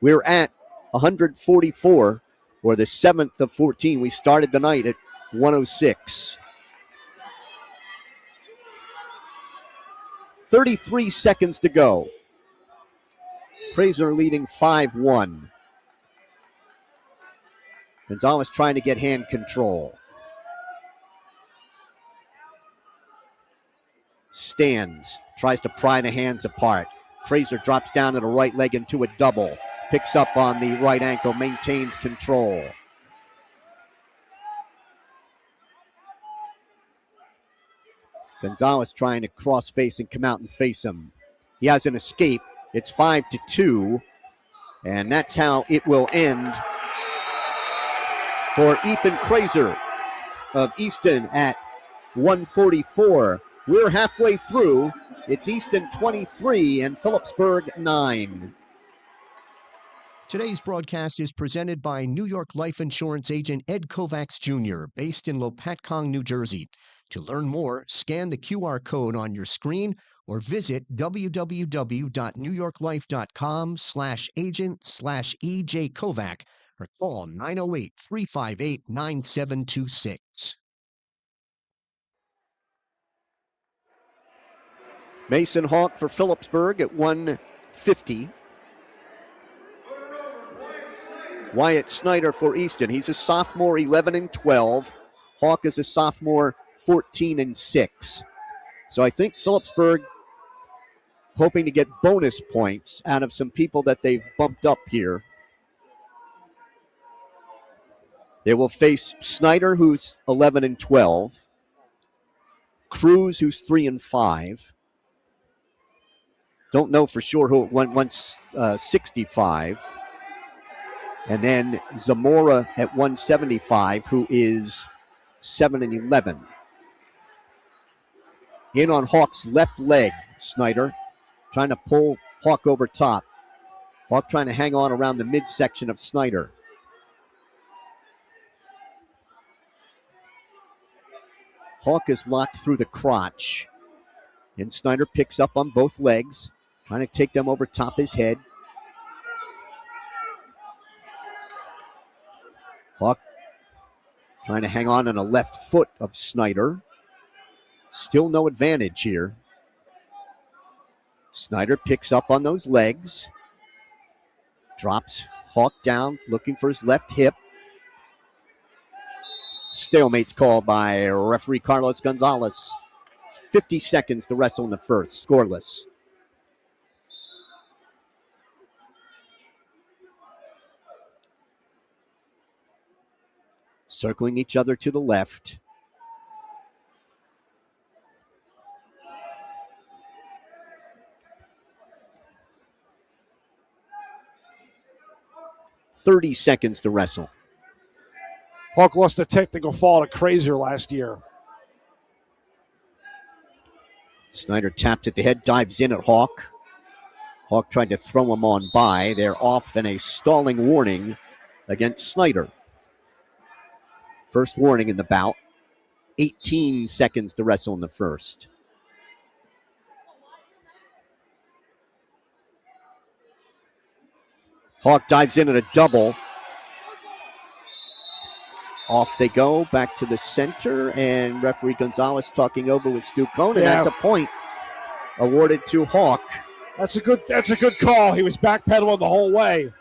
We're at 144 for the 7th of 14. We started the night at 106. 33 seconds to go. Fraser leading 5-1. Gonzalez trying to get hand control. Stands, tries to pry the hands apart. Fraser drops down to the right leg into a double. Picks up on the right ankle, maintains control. Gonzalez trying to cross face and come out and face him. He has an escape. It's 5-2, and that's how it will end for Ethan Kraser of Easton at 144. We're halfway through. It's Easton 23 and Phillipsburg 9. Today's broadcast is presented by New York Life Insurance agent Ed Kovacs Jr., based in Lopatcong, New Jersey. To learn more, scan the QR code on your screen or visit www.newyorklife.com/agent/EJ Kovac or call 908-358-9726. Mason Hawk for Phillipsburg at 150. Wyatt Snyder for Easton. He's a sophomore, 11-12. Hawk is a sophomore, 14-6. So I think Phillipsburg hoping to get bonus points out of some people that they've bumped up here. They will face Snyder, who's 11-12. Cruz, who's 3-5. Don't know for sure who went 65. And then Zamora at 175, who is 7-11. In on Hawk's left leg, Snyder trying to pull Hawk over top. Hawk trying to hang on around the midsection of Snyder. Hawk is locked through the crotch. And Snyder picks up on both legs, trying to take them over top his head. Hawk trying to hang on a left foot of Snyder. Still no advantage here. Snyder picks up on those legs. Drops Hawk down, looking for his left hip. Stalemate's called by referee Carlos Gonzalez. 50 seconds to wrestle in the first, scoreless. Circling each other to the left. .30 seconds to wrestle. Hawk lost a technical fall to Kraser last year. Snyder taps at the head, dives in at Hawk. Hawk tried to throw him on by. They're off in a stalling warning against Snyder. First warning in the bout. 18 seconds to wrestle in the first. Hawk dives in at a double. Off they go, back to the center, and referee Gonzalez talking over with Stu Cohn, and that's a point awarded to Hawk. That's a good call. He was backpedaling the whole way.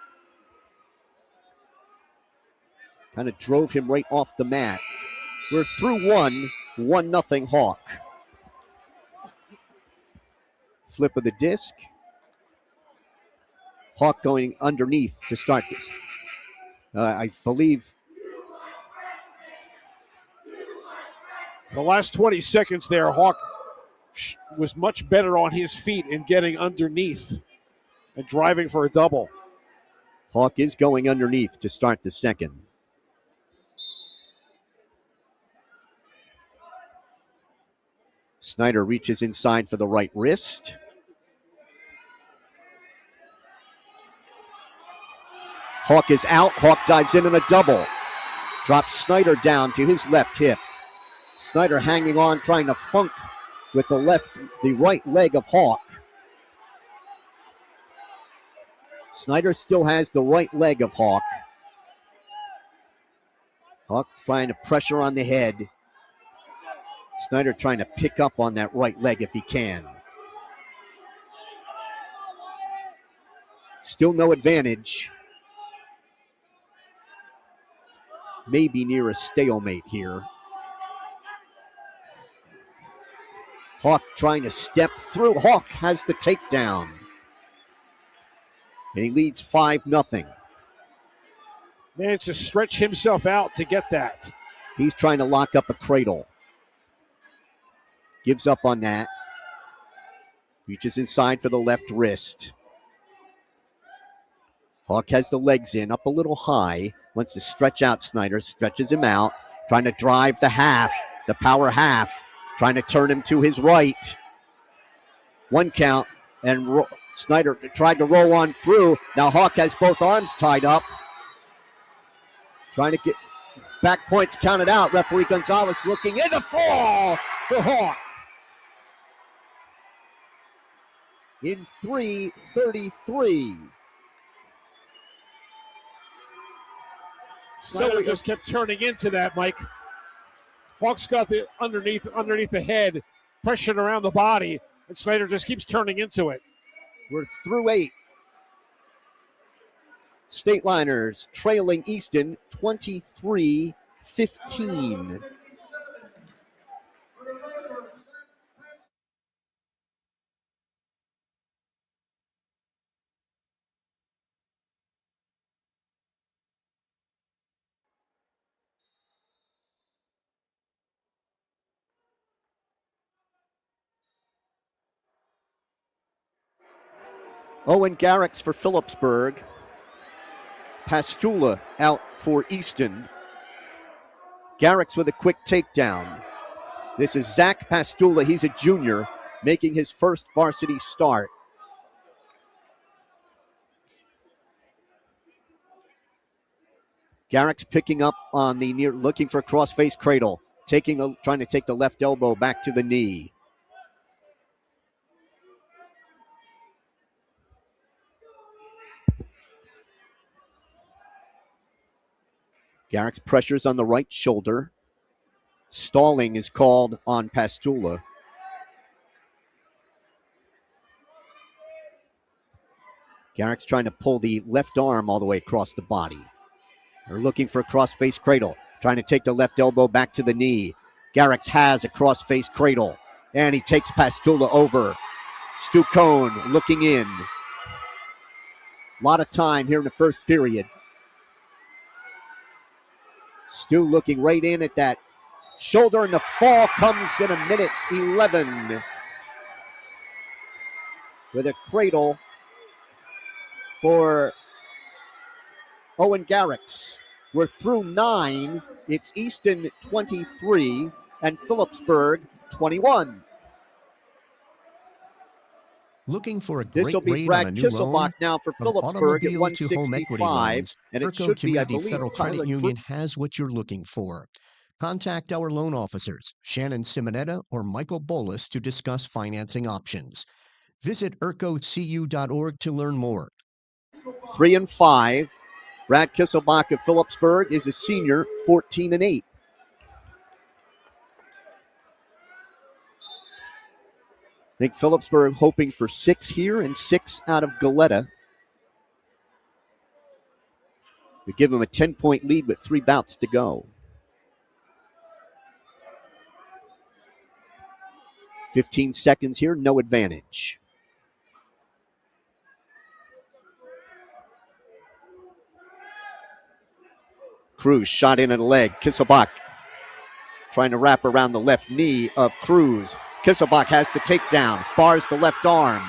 Kind of drove him right off the mat. We're through 1-0 Hawk. Flip of the disc. Hawk going underneath to start this. I believe the last 20 seconds there, Hawk was much better on his feet in getting underneath and driving for a double. Hawk is going underneath to start the second. Snyder reaches inside for the right wrist. Hawk is out. Hawk dives in a double. Drops Snyder down to his left hip. Snyder hanging on, trying to funk with the right leg of Hawk. Snyder still has the right leg of Hawk. Hawk trying to pressure on the head. Snyder trying to pick up on that right leg if he can. Still no advantage. Maybe near a stalemate here. Hawk trying to step through. Hawk has the takedown. And he leads 5-0. Managed to stretch himself out to get that. He's trying to lock up a cradle. Gives up on that. Reaches inside for the left wrist. Hawk has the legs in, up a little high. Wants to stretch out Snyder. Stretches him out. Trying to drive the half, the power half. Trying to turn him to his right. 1 count. And Snyder tried to roll on through. Now Hawk has both arms tied up. Trying to get back points counted out. Referee Gonzalez looking in the fall for Hawk. In 3:33. Snyder just kept turning into that, Mike. Hawk's got the underneath the head, pressured around the body, and Snyder just keeps turning into it. We're through 8. Stateliners trailing Easton 23-15. Owen Garrix for Phillipsburg. Pastula out for Easton. Garrix with a quick takedown. This is Zach Pastula. He's a junior making his first varsity start. Garrix picking up on the near, looking for cross-face cradle. Trying to take the left elbow back to the knee. Garrix pressures on the right shoulder. Stalling is called on Pastula. Garrix trying to pull the left arm all the way across the body. They're looking for a cross-face cradle. Trying to take the left elbow back to the knee. Garrix has a cross-face cradle. And he takes Pastula over. Stu Cohn looking in. A lot of time here in the first period. Stu looking right in at that shoulder, and the fall comes in 1:11 with a cradle for Owen Garrix. We're through 9. It's Easton 23 and Phillipsburg 21. Looking for a great This will be rate Brad on a new loan? Kisselbach now for From Phillipsburg at automobile to home equity 165, loans, and it Erco should be, I Community believe, Federal Tyler Credit Union has what you're looking for. Contact our loan officers, Shannon Simonetta or Michael Bolus, to discuss financing options. Visit ercocu.org to learn more. 3-5. Brad Kisselbach of Phillipsburg is a senior, 14-8. I think Phillipsburg hoping for 6 here and 6 out of Goleta. We give them a 10-point lead with 3 bouts to go. 15 seconds here, no advantage. Cruz shot in at a leg. Kisselbach trying to wrap around the left knee of Cruz. Kisselbach has the takedown, bars the left arm.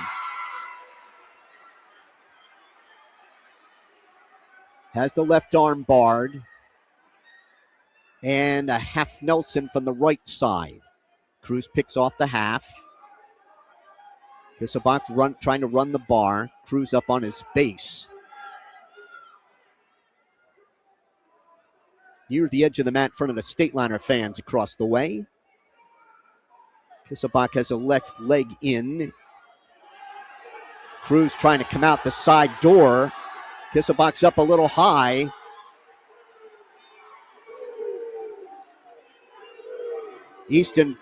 Has the left arm barred. And a half Nelson from the right side. Cruz picks off the half. Kisselbach trying to run the bar. Cruz up on his base. Near the edge of the mat in front of the Stateliner fans across the way. Kisselbach has a left leg in. Cruz trying to come out the side door. Kisselbach's up a little high. Easton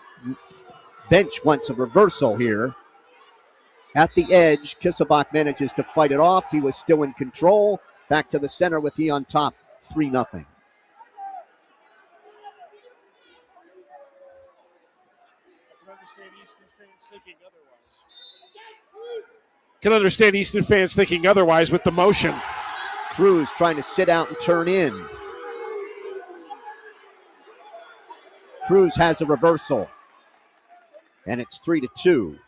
bench wants a reversal here. At the edge, Kisselbach manages to fight it off. He was still in control. Back to the center with he on top, 3-0. Can understand Easton fans thinking otherwise with the motion. Cruz trying to sit out and turn in. Cruz has a reversal. And it's 3-2.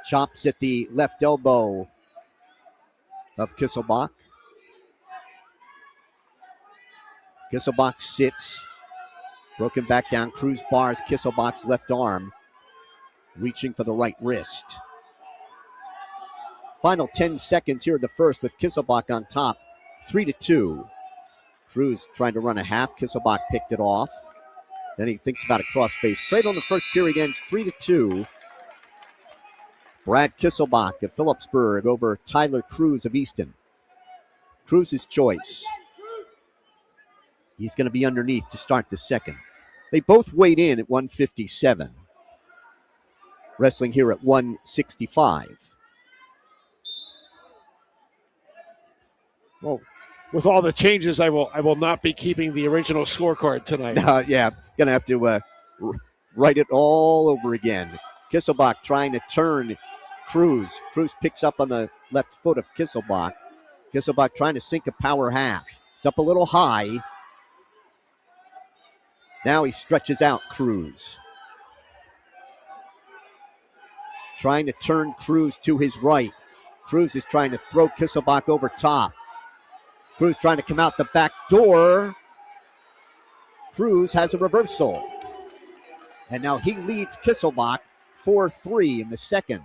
Chops at the left elbow of Kisselbach. Kisselbach sits. Broken back down. Cruz bars Kisselbach's left arm. Reaching for the right wrist. Final 10 seconds here in the first with Kisselbach on top. 3-2. Cruz trying to run a half. Kisselbach picked it off. Then he thinks about a crossface. Cradle in the first period ends 3-2. Brad Kisselbach of Phillipsburg over Tyler Cruz of Easton. Cruz's choice. He's going to be underneath to start the second. They both weighed in at 157. Wrestling here at 165. Well, with all the changes, I will not be keeping the original scorecard tonight. Yeah, going to have to write it all over again. Kisselbach trying to turn Cruz. Cruz picks up on the left foot of Kisselbach. Kisselbach trying to sink a power half. It's up a little high. Now he stretches out Cruz. Trying to turn Cruz to his right. Cruz is trying to throw Kisselbach over top. Cruz trying to come out the back door. Cruz has a reversal. And now he leads Kisselbach 4-3 in the second.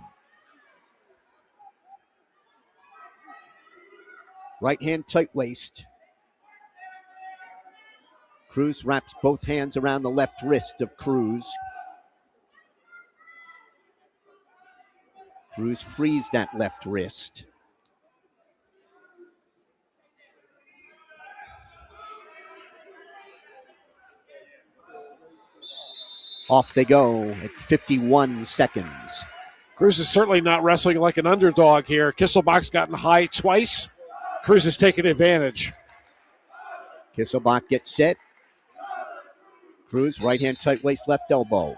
Right hand tight waist. Cruz wraps both hands around the left wrist of Cruz. Cruz frees that left wrist. Off they go at 51 seconds. Cruz is certainly not wrestling like an underdog here. Kisselbach's gotten high twice. Cruz has taken advantage. Kisselbach gets set. Cruz, right hand tight waist, left elbow.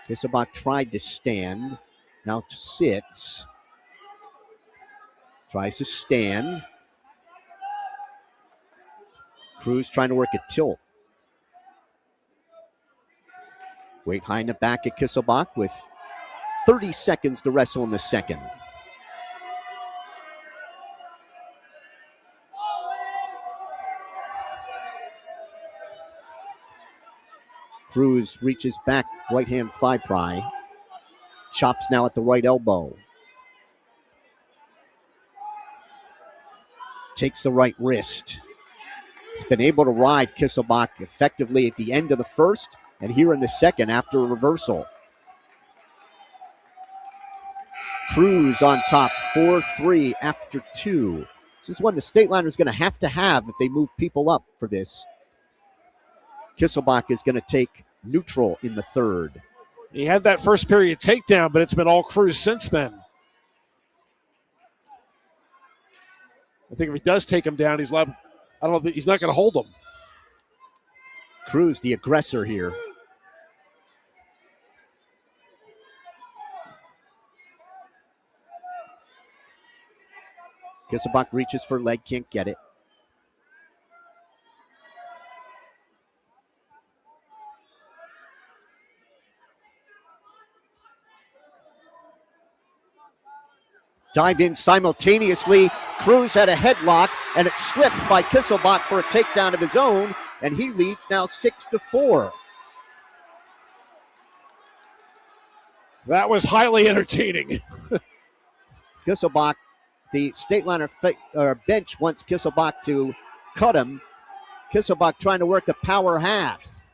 Kisselbach tried to stand. Now sits. Tries to stand. Cruz trying to work a tilt. Weight high in the back at Kisselbach with 30 seconds to wrestle in the second. Cruz reaches back, right hand thigh pry. Chops now at the right elbow. Takes the right wrist. He's been able to ride Kisselbach effectively at the end of the first and here in the second after a reversal. Cruz on top, 4-3 after 2. This is one the Stateliners going to have if they move people up for this. Kisselbach is going to take neutral in the third. He had that first period takedown, but it's been all Cruz since then. I think if he does take him down, he's not going to hold him. Cruz, the aggressor here. Kisselbach reaches for leg, can't get it. Dive in simultaneously. Cruz had a headlock, and it slipped by Kisselbach for a takedown of his own, and he leads now 6-4. That was highly entertaining. Kisselbach, the Stateliner bench wants Kisselbach to cut him. Kisselbach trying to work a power half.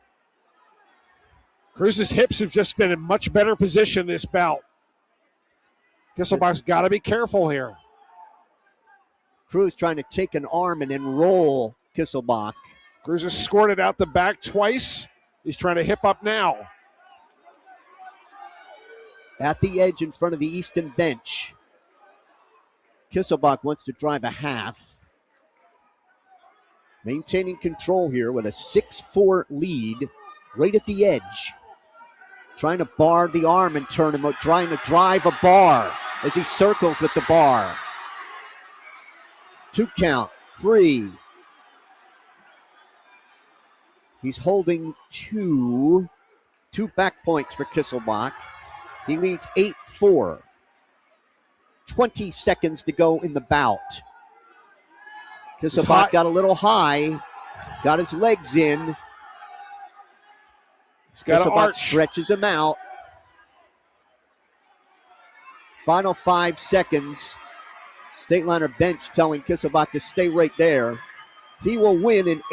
Cruz's hips have just been in much better position this bout. Kisselbach's got to be careful here. Cruz trying to take an arm and then roll Kisselbach. Cruz has scored it out the back twice. He's trying to hip up now. At the edge in front of the Easton bench. Kisselbach wants to drive a half. Maintaining control here with a 6-4 lead right at the edge. Trying to bar the arm and turn him out, trying to drive a bar as he circles with the bar. 2 count, 3. He's holding 2 back points for Kisselbach. He leads 8-4. 20 seconds to go in the bout. Kisselbach got a little high, got his legs in. He's got an arch. Stretches him out. Final 5 seconds. Stateliner bench telling Kisselbach to stay right there. He will win an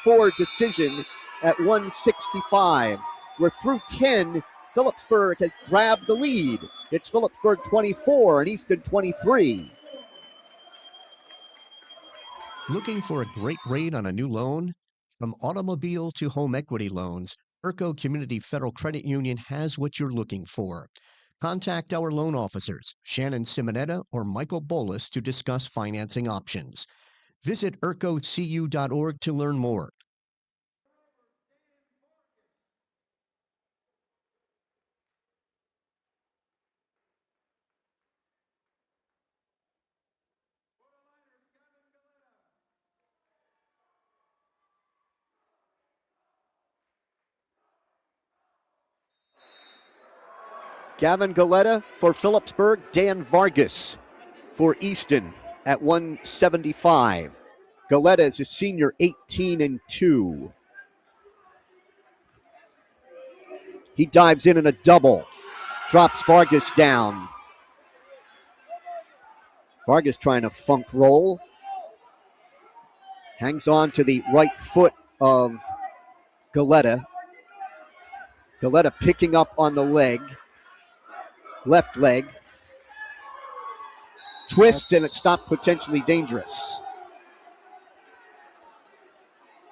8-4 decision at 165. We're through 10. Phillipsburg has grabbed the lead. It's Phillipsburg 24 and Easton 23. Looking for a great rate on a new loan? From automobile to home equity loans, ERCO Community Federal Credit Union has what you're looking for. Contact our loan officers, Shannon Simonetta or Michael Bolus, to discuss financing options. Visit ercocu.org to learn more. Gavin Galetta for Phillipsburg, Dan Vargas for Easton at 175. Galetta is a senior, 18-2. He dives in a double, drops Vargas down. Vargas trying to funk roll. Hangs on to the right foot of Galetta. Galetta picking up on the leg. Left leg. Twist, and it stopped potentially dangerous.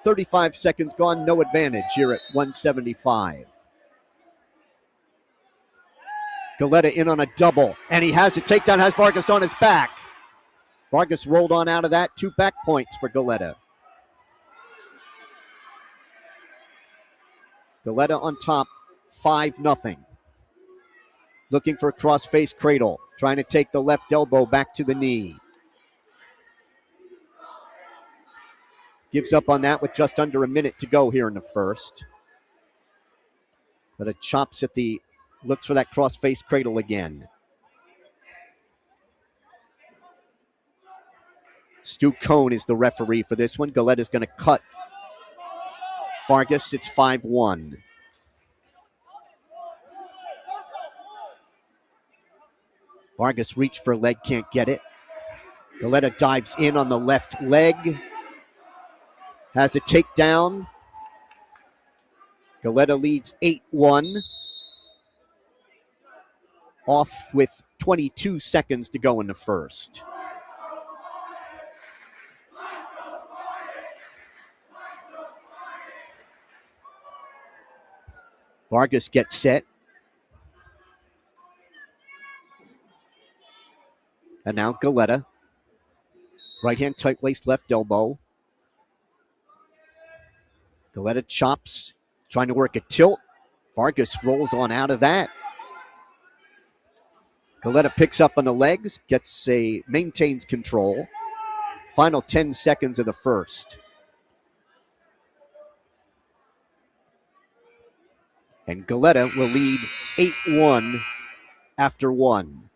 35 seconds gone, no advantage here at 175. Galetta in on a double, and he has a takedown, has Vargas on his back. Vargas rolled on out of that, 2 back points for Galetta. Galetta on top, 5-0. Looking for a cross-face cradle. Trying to take the left elbow back to the knee. Gives up on that with just under a minute to go here in the first. But it chops at the, looks for that cross-face cradle again. Stu Cohn is the referee for this one. Galetta's going to cut Vargas. It's 5-1. Vargas reached for a leg, can't get it. Galetta dives in on the left leg. Has a takedown. Galetta leads 8-1. Off with 22 seconds to go in the first. Vargas gets set. And now Galetta. Right hand tight waist, left elbow. Galetta chops, trying to work a tilt. Vargas rolls on out of that. Galetta picks up on the legs, maintains control. Final 10 seconds of the first. And Galetta will lead 8-1 after 1.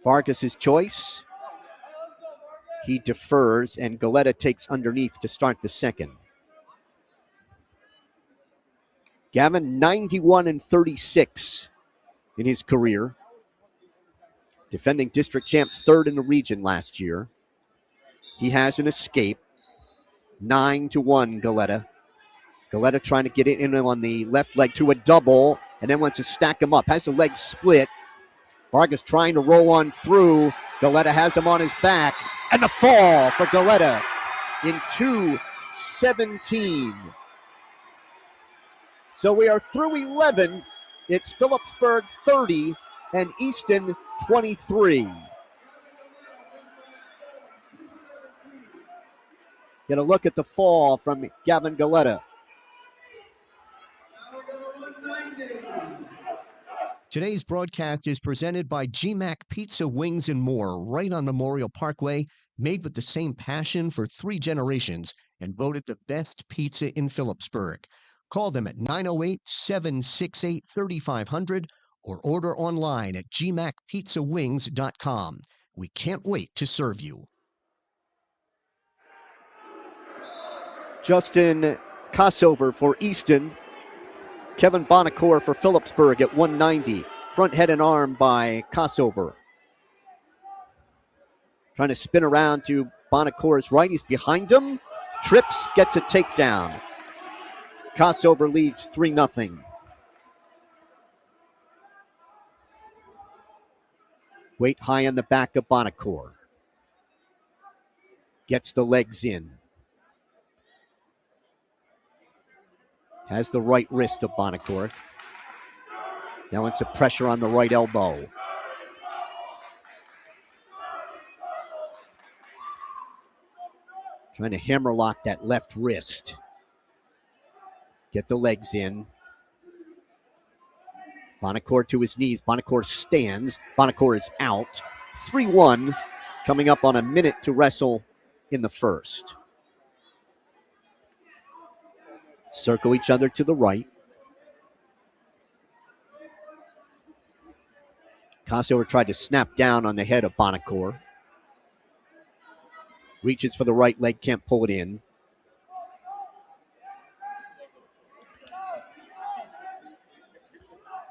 Vargas' choice. He defers, and Galetta takes underneath to start the second. Gavin, 91-36 in his career. Defending district champ, 3rd in the region last year. He has an escape. 9-1, Galetta. Galetta trying to get it in on the left leg to a double, and then wants to stack him up. Has the leg split. Vargas trying to roll on through. Galetta has him on his back. And the fall for Galetta in 2:17. So we are through 11. It's Phillipsburg 30 and Easton 23. Get a look at the fall from Gavin Galetta. Today's broadcast is presented by GMAC Pizza, Wings, and More, right on Memorial Parkway, made with the same passion for 3 generations and voted the best pizza in Phillipsburg. Call them at 908-768-3500 or order online at gmacpizzawings.com. We can't wait to serve you. Justin Kossover for Easton. Kevin Bonacore for Phillipsburg at 190. Front head and arm by Kossover. Trying to spin around to Bonacore's right. He's behind him. Trips, gets a takedown. Kossover leads 3-0. Weight high on the back of Bonacore. Gets the legs in. Has the right wrist of Bonacore. Now wants some pressure on the right elbow. Trying to hammerlock that left wrist. Get the legs in. Bonacore to his knees. Bonacore stands. Bonacore is out. 3-1, coming up on a minute to wrestle in the first. Circle each other to the right. Kossover tried to snap down on the head of Bonacore. Reaches for the right leg, can't pull it in.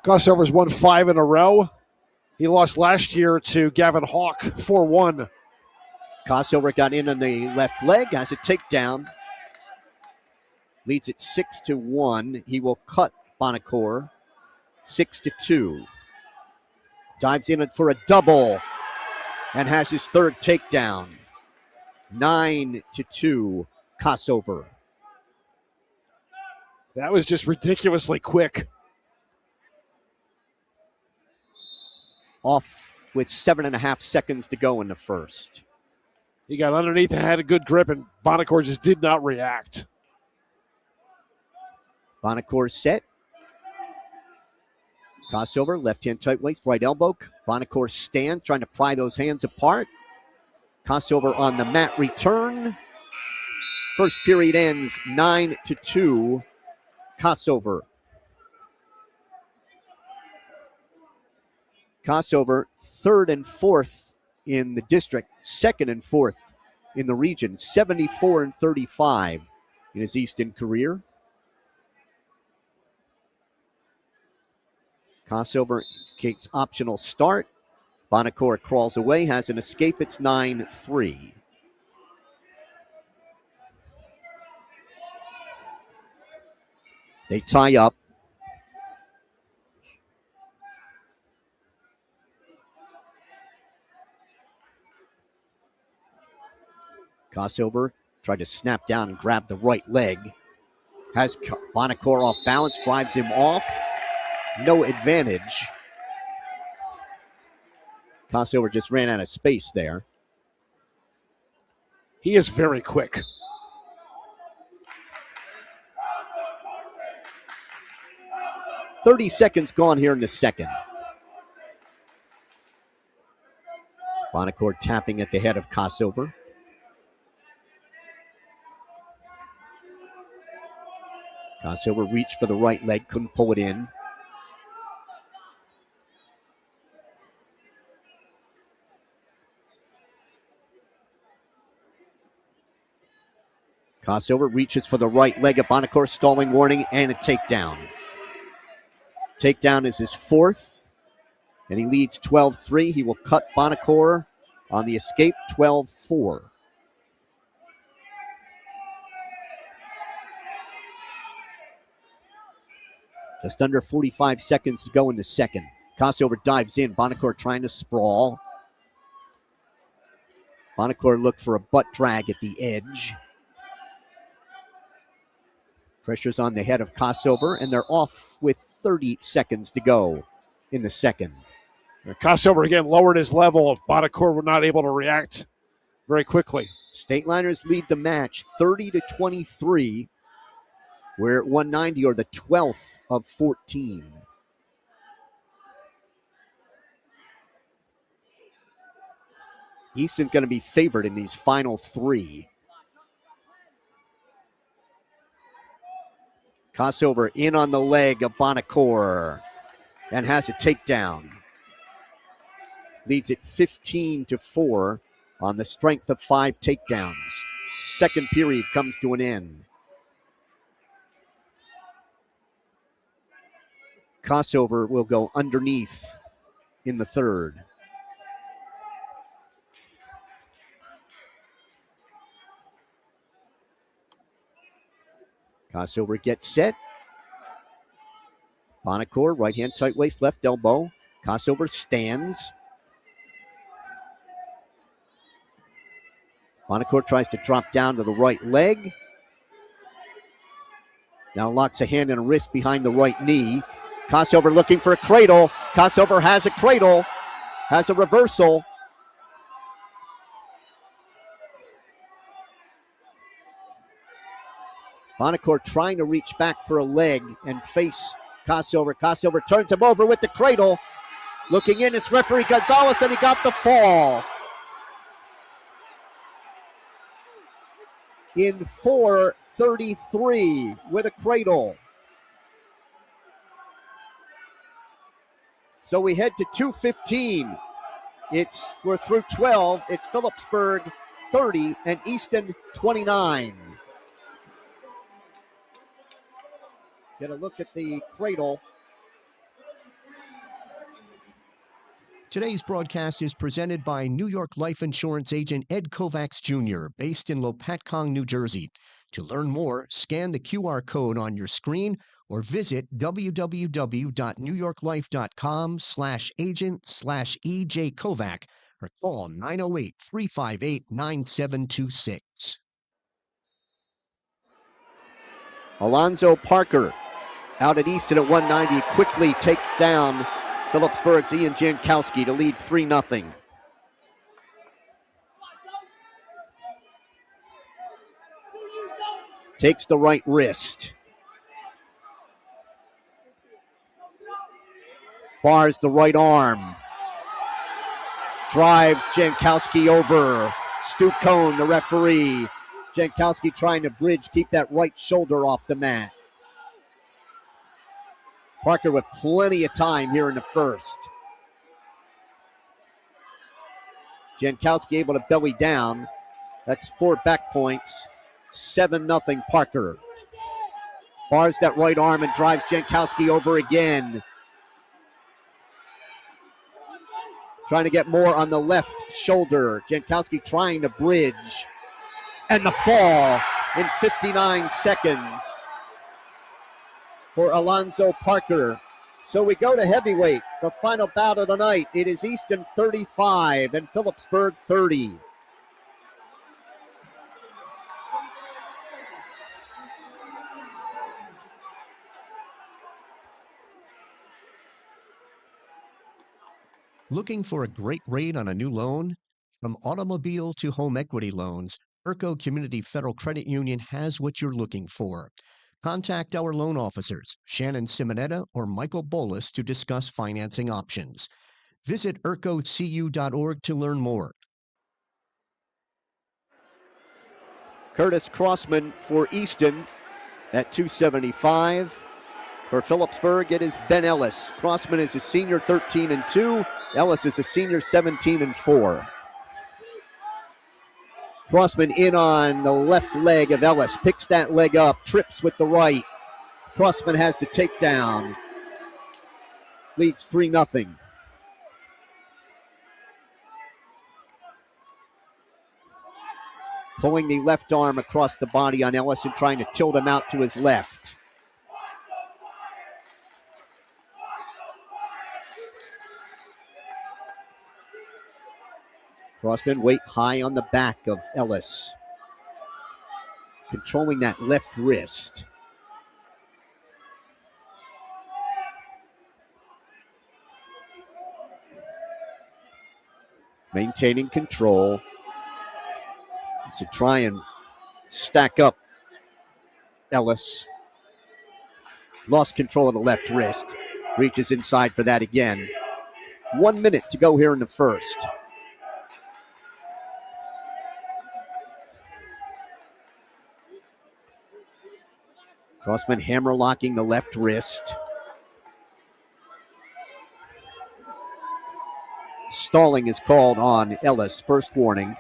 Kossover's won 5 in a row. He lost last year to Gavin Hawk, 4-1. Kossover got in on the left leg, has a takedown. Leads it 6-1. He will cut Bonacore 6-2. Dives in for a double and has his third takedown. 9-2, Kossover. That was just ridiculously quick. Off with 7.5 seconds to go in the first. He got underneath and had a good grip, and Bonacore just did not react. Bonacore set. Kossover, left hand tight waist, right elbow. Bonacore stand, trying to pry those hands apart. Kossover on the mat return. First period ends 9-2. Kossover. Kossover, 3rd and 4th in the district, 2nd and 4th in the region, 74-35 in his Easton career. Kossover takes optional start. Bonacore crawls away, has an escape. It's 9-3. They tie up. Kossover tried to snap down and grab the right leg. Has Bonacore off balance, drives him off. No advantage. Kossover just ran out of space there. He is very quick. .30 seconds gone here in the second. Bonacore tapping at the head of Kossover. Kossover reached for the right leg, couldn't pull it in. Kossover reaches for the right leg of Bonacore, stalling warning, and a takedown. Takedown is his 4th, and he leads 12-3. He will cut Bonacore on the escape, 12-4. Just under 45 seconds to go in the second. Kossover dives in. Bonacore trying to sprawl. Bonacore looked for a butt drag at the edge. Pressure's on the head of Kossover, and they're off with 30 seconds to go in the second. Kossover again lowered his level. Bonacore were not able to react very quickly. Stateliners lead the match 30-23. We're at 190, or the 12th of 14. Easton's going to be favored in these final three. Kossover in on the leg of Bonacore and has a takedown. Leads it 15-4 on the strength of 5 takedowns. Second period comes to an end. Kossover will go underneath in the third. Kossover gets set. Bonacore, right hand tight waist, left elbow. Kossover stands. Bonacore tries to drop down to the right leg. Now locks a hand and a wrist behind the right knee. Kossover looking for a cradle. Kossover has a cradle, has a reversal. Bonacore trying to reach back for a leg and face Kossover. Kossover turns him over with the cradle. Looking in, it's referee Gonzalez, and he got the fall. In 4:33 with a cradle. So we head to 2:15. We're through 12. It's Phillipsburg 30 and Easton 29. Get a look at the cradle. Today's broadcast is presented by New York life insurance agent Ed Kovacs Jr., based in Lopatcong, New Jersey. To learn more, scan the QR code on your screen or visit www.newyorklife.com/agent/EJ Kovac or call 908-358-9726. Alonzo Parker out at Easton at 190, quickly takes down Phillipsburg's Ian Jankowski to lead 3-0. Takes the right wrist. Bars the right arm. Drives Jankowski over. Stu Cohn, the referee. Jankowski trying to bridge, keep that right shoulder off the mat. Parker with plenty of time here in the first. Jankowski able to belly down. That's 4 back points. 7-0 Parker. Bars that right arm and drives Jankowski over again. Trying to get more on the left shoulder. Jankowski trying to bridge. And the fall in 59 seconds for Alonzo Parker. So we go to heavyweight, the final bout of the night. It is Easton 35 and Phillipsburg 30. Looking for a great rate on a new loan? From automobile to home equity loans, ERCO Community Federal Credit Union has what you're looking for. Contact our loan officers, Shannon Simonetta or Michael Bolus, to discuss financing options. Visit ercocu.org to learn more. Curtis Crossman for Easton at 275. For Phillipsburg, it is Ben Ellis. Crossman is a senior 13-2. Ellis is a senior 17-4. Crossman in on the left leg of Ellis. Picks that leg up. Trips with the right. Crossman has the takedown. Leads 3-0. Pulling the left arm across the body on Ellis and trying to tilt him out to his left. Crossman weight high on the back of Ellis. Controlling that left wrist. Maintaining control. To try and stack up Ellis. Lost control of the left wrist. Reaches inside for that again. 1 minute to go here in the first. Crossman hammer locking the left wrist. Stalling is called on Ellis. First warning.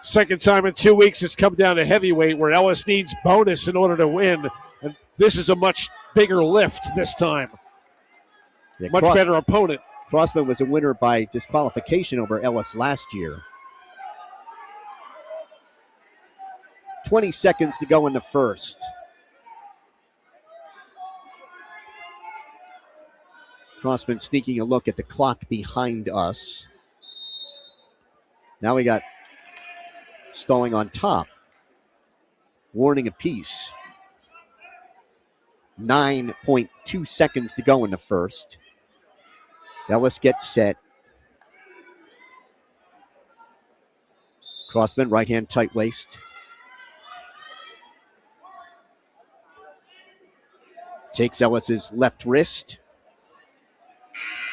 Second time in 2 weeks it's come down to heavyweight where Ellis needs bonus in order to win. And this is a much bigger lift this time. Yeah, much better opponent. Crossman was a winner by disqualification over Ellis last year. 20 seconds to go in the first. Crossman sneaking a look at the clock behind us. Now we got Stalling on top. Warning apiece. 9.2 seconds to go in the first. Ellis gets set. Crossman, right hand tight waist. Takes Ellis's left wrist.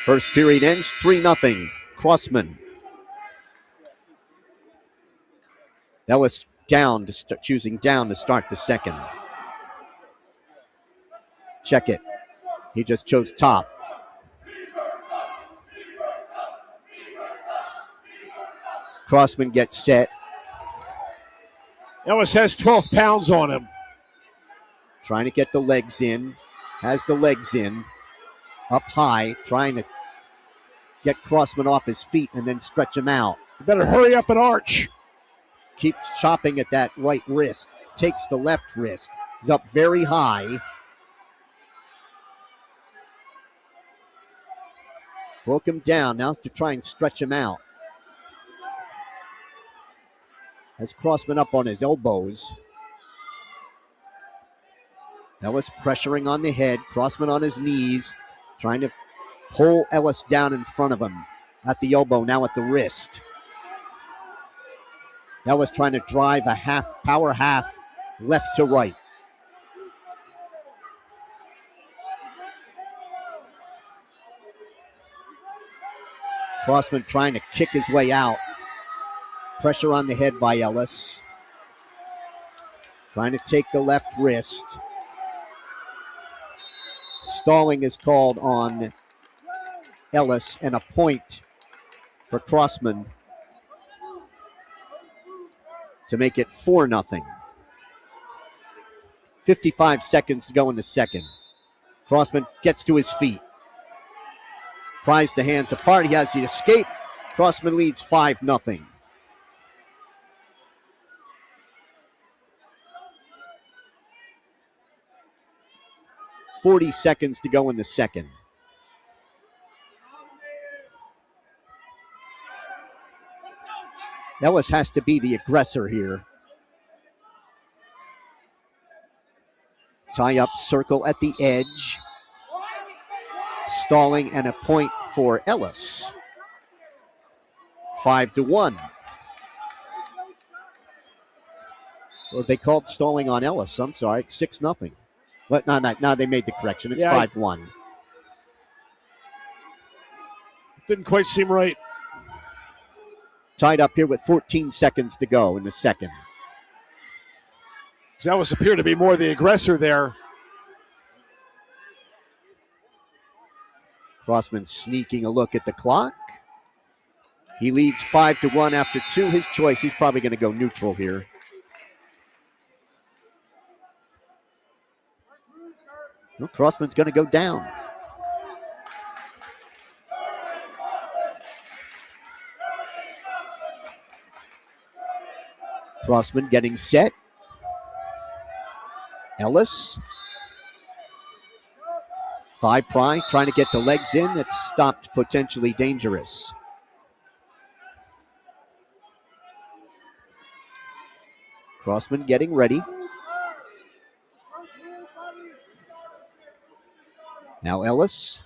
First period ends 3-0. Crossman. Ellis down to choosing down to start the second. Check it. He just chose top. Crossman gets set. Ellis has 12 pounds on him. Trying to get the legs in. Has the legs in. Up high. Trying to get Crossman off his feet and then stretch him out. You better hurry up and arch. Keeps chopping at that right wrist. Takes the left wrist. He's up very high. Broke him down. Now it's to try and stretch him out. Has Crossman up on his elbows. Ellis pressuring on the head. Crossman on his knees. Trying to pull Ellis down in front of him. At the elbow, now at the wrist. Ellis trying to drive a power half, left to right. Crossman trying to kick his way out. Pressure on the head by Ellis. Trying to take the left wrist. Stalling is called on Ellis and a point for Crossman to make it 4-0. 55 seconds to go in the second. Crossman gets to his feet. Pries the hands apart. He has the escape. Crossman leads 5-0. .40 seconds to go in the second. Ellis has to be the aggressor here. Tie up circle at the edge. Stalling and a point for Ellis. 5-1. Well, they called stalling on Ellis. I'm sorry. It's 6-0. But no, they made the correction. It's 5-1. Didn't quite seem right. Tied up here with 14 seconds to go in the second. Ellis appeared to be more the aggressor there. Crossman sneaking a look at the clock. He leads 5-1 after 2. His choice, he's probably going to go neutral here. Well, Crossman's going to go down. Crossman getting set. Ellis. Five Pry trying to get the legs in. It's stopped potentially dangerous. Crossman getting ready. Now Ellis.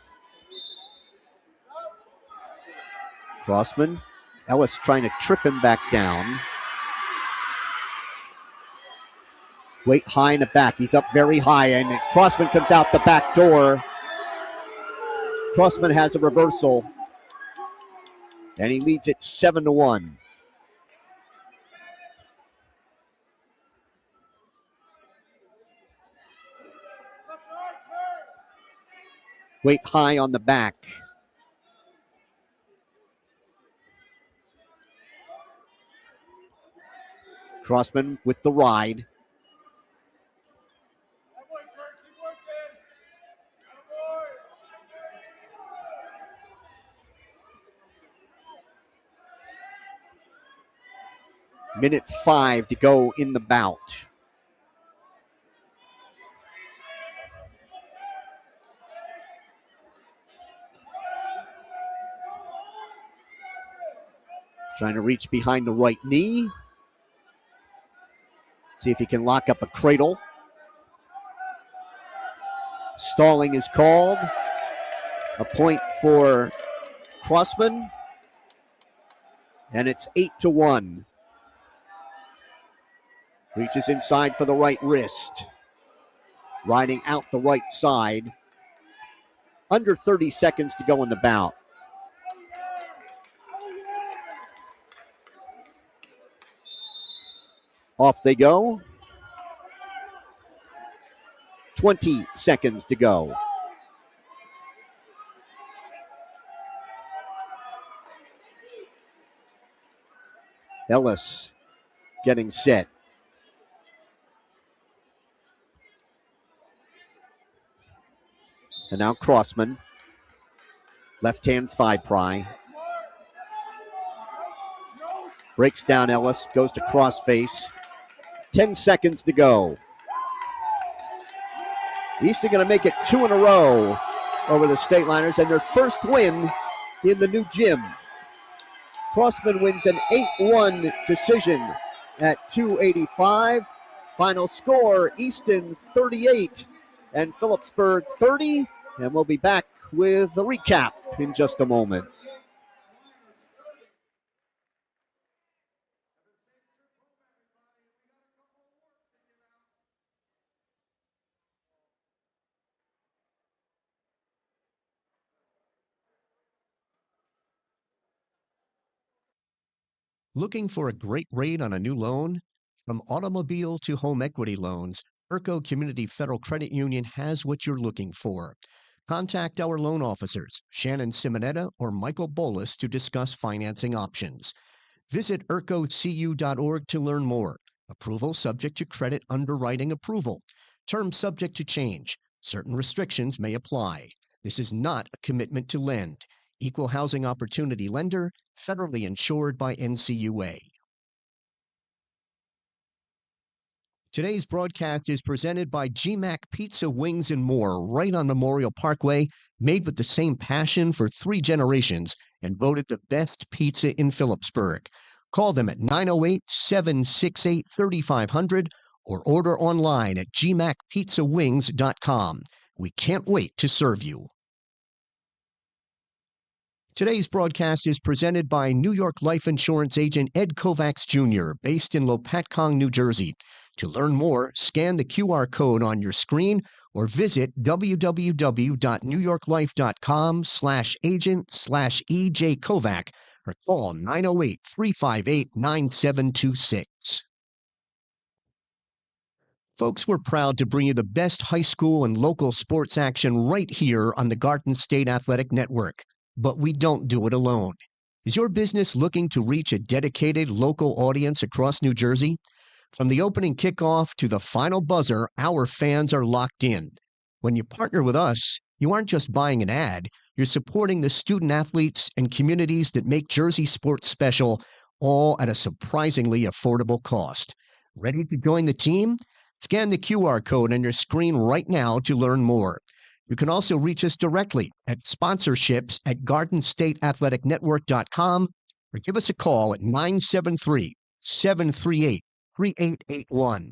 Crossman. Ellis trying to trip him back down. Weight high in the back. He's up very high, and Crossman comes out the back door. Crossman has a reversal, and he leads it 7-1. Weight high on the back. Crossman with the ride. Minute 5 to go in the bout. Trying to reach behind the right knee. See if he can lock up a cradle. Stalling is called. A point for Crossman. And it's 8-1. Reaches inside for the right wrist. Riding out the right side. Under 30 seconds to go in the bout. Off they go. 20 seconds to go. Ellis getting set. And now Crossman. Left hand thigh pry. Breaks down Ellis. Goes to crossface. 10 seconds to go. Easton going to make it 2 in a row over the Stateliners and their first win in the new gym. Crossman wins an 8-1 decision at 285. Final score, Easton 38 and Phillipsburg 30. And we'll be back with a recap in just a moment. Looking for a great rate on a new loan? From automobile to home equity loans, ERCO Community Federal Credit Union has what you're looking for. Contact our loan officers, Shannon Simonetta or Michael Bolus, to discuss financing options. Visit ercocu.org to learn more. Approval subject to credit underwriting approval. Terms subject to change. Certain restrictions may apply. This is not a commitment to lend. Equal Housing Opportunity Lender, federally insured by NCUA. Today's broadcast is presented by GMAC Pizza, Wings, and More, right on Memorial Parkway, made with the same passion for 3 generations and voted the best pizza in Phillipsburg. Call them at 908-768-3500 or order online at gmacpizzawings.com. We can't wait to serve you. Today's broadcast is presented by New York Life Insurance agent Ed Kovacs Jr., based in Lopatcong, New Jersey. To learn more, scan the QR code on your screen or visit www.newyorklife.com/agent/EJ Kovac or call 908-358-9726. Folks, we're proud to bring you the best high school and local sports action right here on the Garden State Athletic Network. But we don't do it alone. Is your business looking to reach a dedicated local audience across New Jersey? From the opening kickoff to the final buzzer, our fans are locked in. When you partner with us, you aren't just buying an ad, you're supporting the student athletes and communities that make Jersey sports special, all at a surprisingly affordable cost. Ready to join the team? Scan the QR code on your screen right now to learn more. You can also reach us directly at sponsorships@GardenStateAthleticNetwork.com or give us a call at 973-738-3881.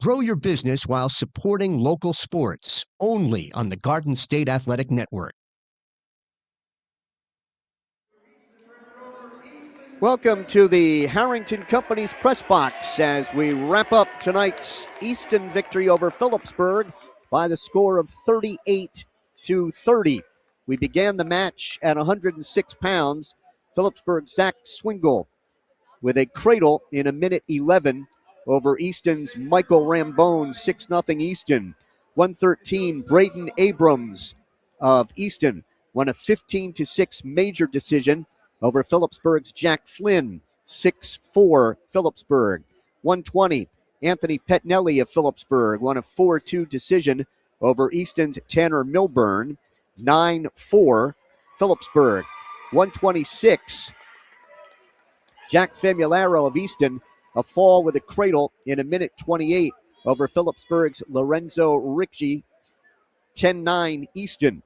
Grow your business while supporting local sports, only on the Garden State Athletic Network. Welcome to the Harrington Company's press box as we wrap up tonight's Easton victory over Phillipsburg by the score of 38-30. We began the match at 106 pounds. Phillipsburg's Zach Swingle with a cradle in a minute 11 over Easton's Michael Rambone, 6-0 Easton. 113, Braden Abrams of Easton won a 15-6 major decision over Phillipsburg's Jack Flynn, 6-4 Phillipsburg. 120, Anthony Petnelli of Phillipsburg won a 4-2 decision over Easton's Tanner Milburn, 9-4 Phillipsburg. 126, Jack Famularo of Easton, a fall with a cradle in a minute 28 over Phillipsburg's Lorenzo Ricci, 10-9 Easton.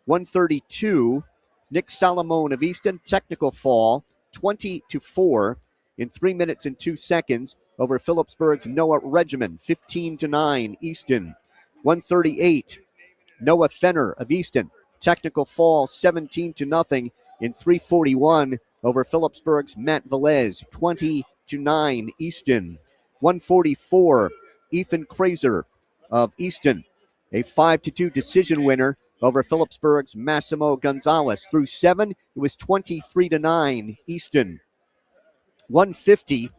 132, Nick Salamone of Easton, technical fall, 20-4 in 3 minutes and 2 seconds over Phillipsburg's Noah Regimen, 15-9 Easton. 138, Noah Fenner of Easton, technical fall, 17-0 in 3:41 over Phillipsburg's Matt Velez, 20-9 Easton. 144, Ethan Kraser of Easton, a 5-2 decision winner over Phillipsburg's Massimo Gonzalez. Through 7, it was 23-9 Easton. 150,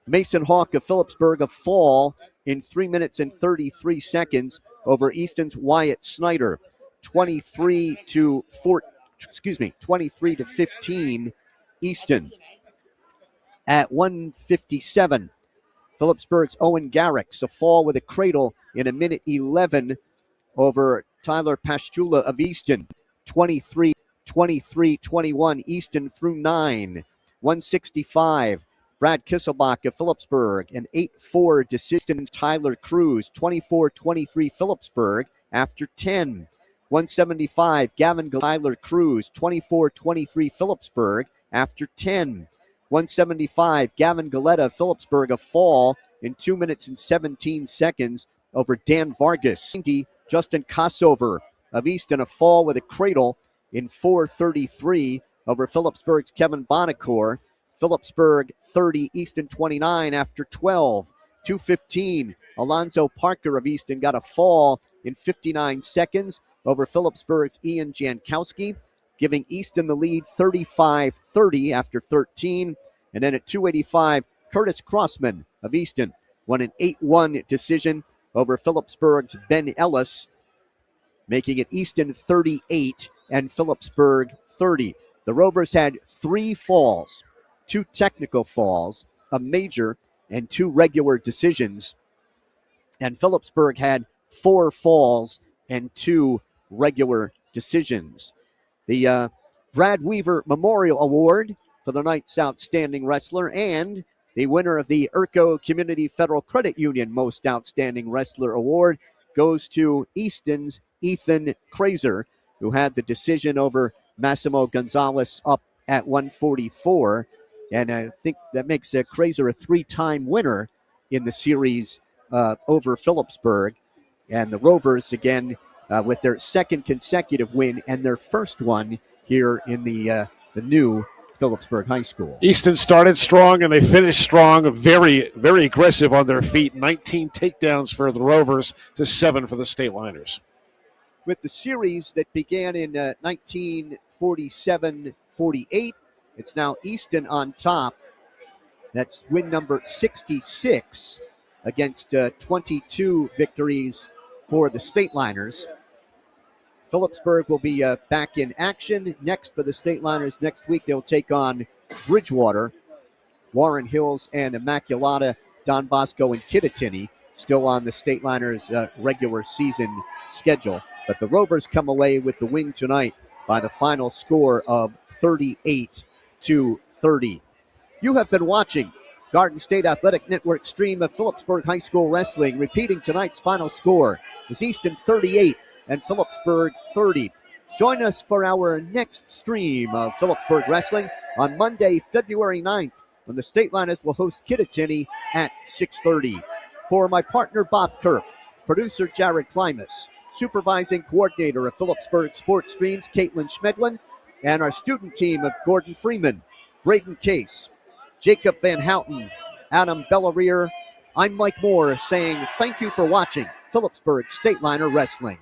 Mason Hawk of Phillipsburg, a fall in 3 minutes and 33 seconds over Easton's Wyatt Snyder, 23-15 Easton. At 157, Phillipsburg's Owen Garrix, a fall with a cradle in a minute 11 over Tyler Pastula of Easton, 23-21 Easton through 9. 165, Brad Kisselbach of Phillipsburg, an 8-4 decision Tyler Cruz, 24-23 Phillipsburg after 10. 175, Gavin Tyler Cruz, 24-23 Phillipsburg after 10. 175, Gavin Galetta of Phillipsburg, a fall in 2 minutes and 17 seconds over Dan Vargas. 90, Justin Kossover of Easton, a fall with a cradle in 4:33 over Phillipsburg's Kevin Bonacore. Phillipsburg 30, Easton 29 after 12. 2:15, Alonzo Parker of Easton got a fall in 59 seconds over Phillipsburg's Ian Jankowski, giving Easton the lead 35-30 after 13. And then at 2:85, Curtis Crossman of Easton won an 8-1 decision over Phillipsburg's Ben Ellis, making it Easton 38 and Phillipsburg 30. The Rovers had 3 falls, 2 technical falls, a major, and 2 regular decisions. And Phillipsburg had 4 falls and 2 regular decisions. The Brad Weaver Memorial Award for the night's outstanding wrestler and the winner of the Urco Community Federal Credit Union Most Outstanding Wrestler Award goes to Easton's Ethan Kraser, who had the decision over Massimo Gonzalez up at 144. And I think that makes Kraser a 3-time winner in the series over Phillipsburg. And the Rovers, again, with their second consecutive win and their first one here in the new Phillipsburg High School. Easton started strong and they finished strong, very, very aggressive on their feet. 19 takedowns for the Rovers to 7 for the Stateliners. With the series that began in 1947-48, it's now Easton on top. That's win number 66 against 22 victories for the Stateliners. Phillipsburg will be back in action next for the Stateliners. Next week they'll take on Bridgewater, Warren Hills, and Immaculata, Don Bosco, and Kittatinny, still on the Stateliners' regular season schedule. But the Rovers come away with the win tonight by the final score of 38-30. You have been watching Garden State Athletic Network stream of Phillipsburg High School Wrestling. Repeating tonight's final score is Easton 38 and Phillipsburg 30. Join us for our next stream of Phillipsburg Wrestling on Monday, February 9th, when the Stateliners will host Kittatinny at 6:30. For my partner, Bob Kirk, producer Jared Klimas, supervising coordinator of Phillipsburg Sports Streams, Caitlin Schmedlin, and our student team of Gordon Freeman, Braden Case, Jacob Van Houten, Adam Bellarier, I'm Mike Moore saying thank you for watching Phillipsburg Stateliner Wrestling.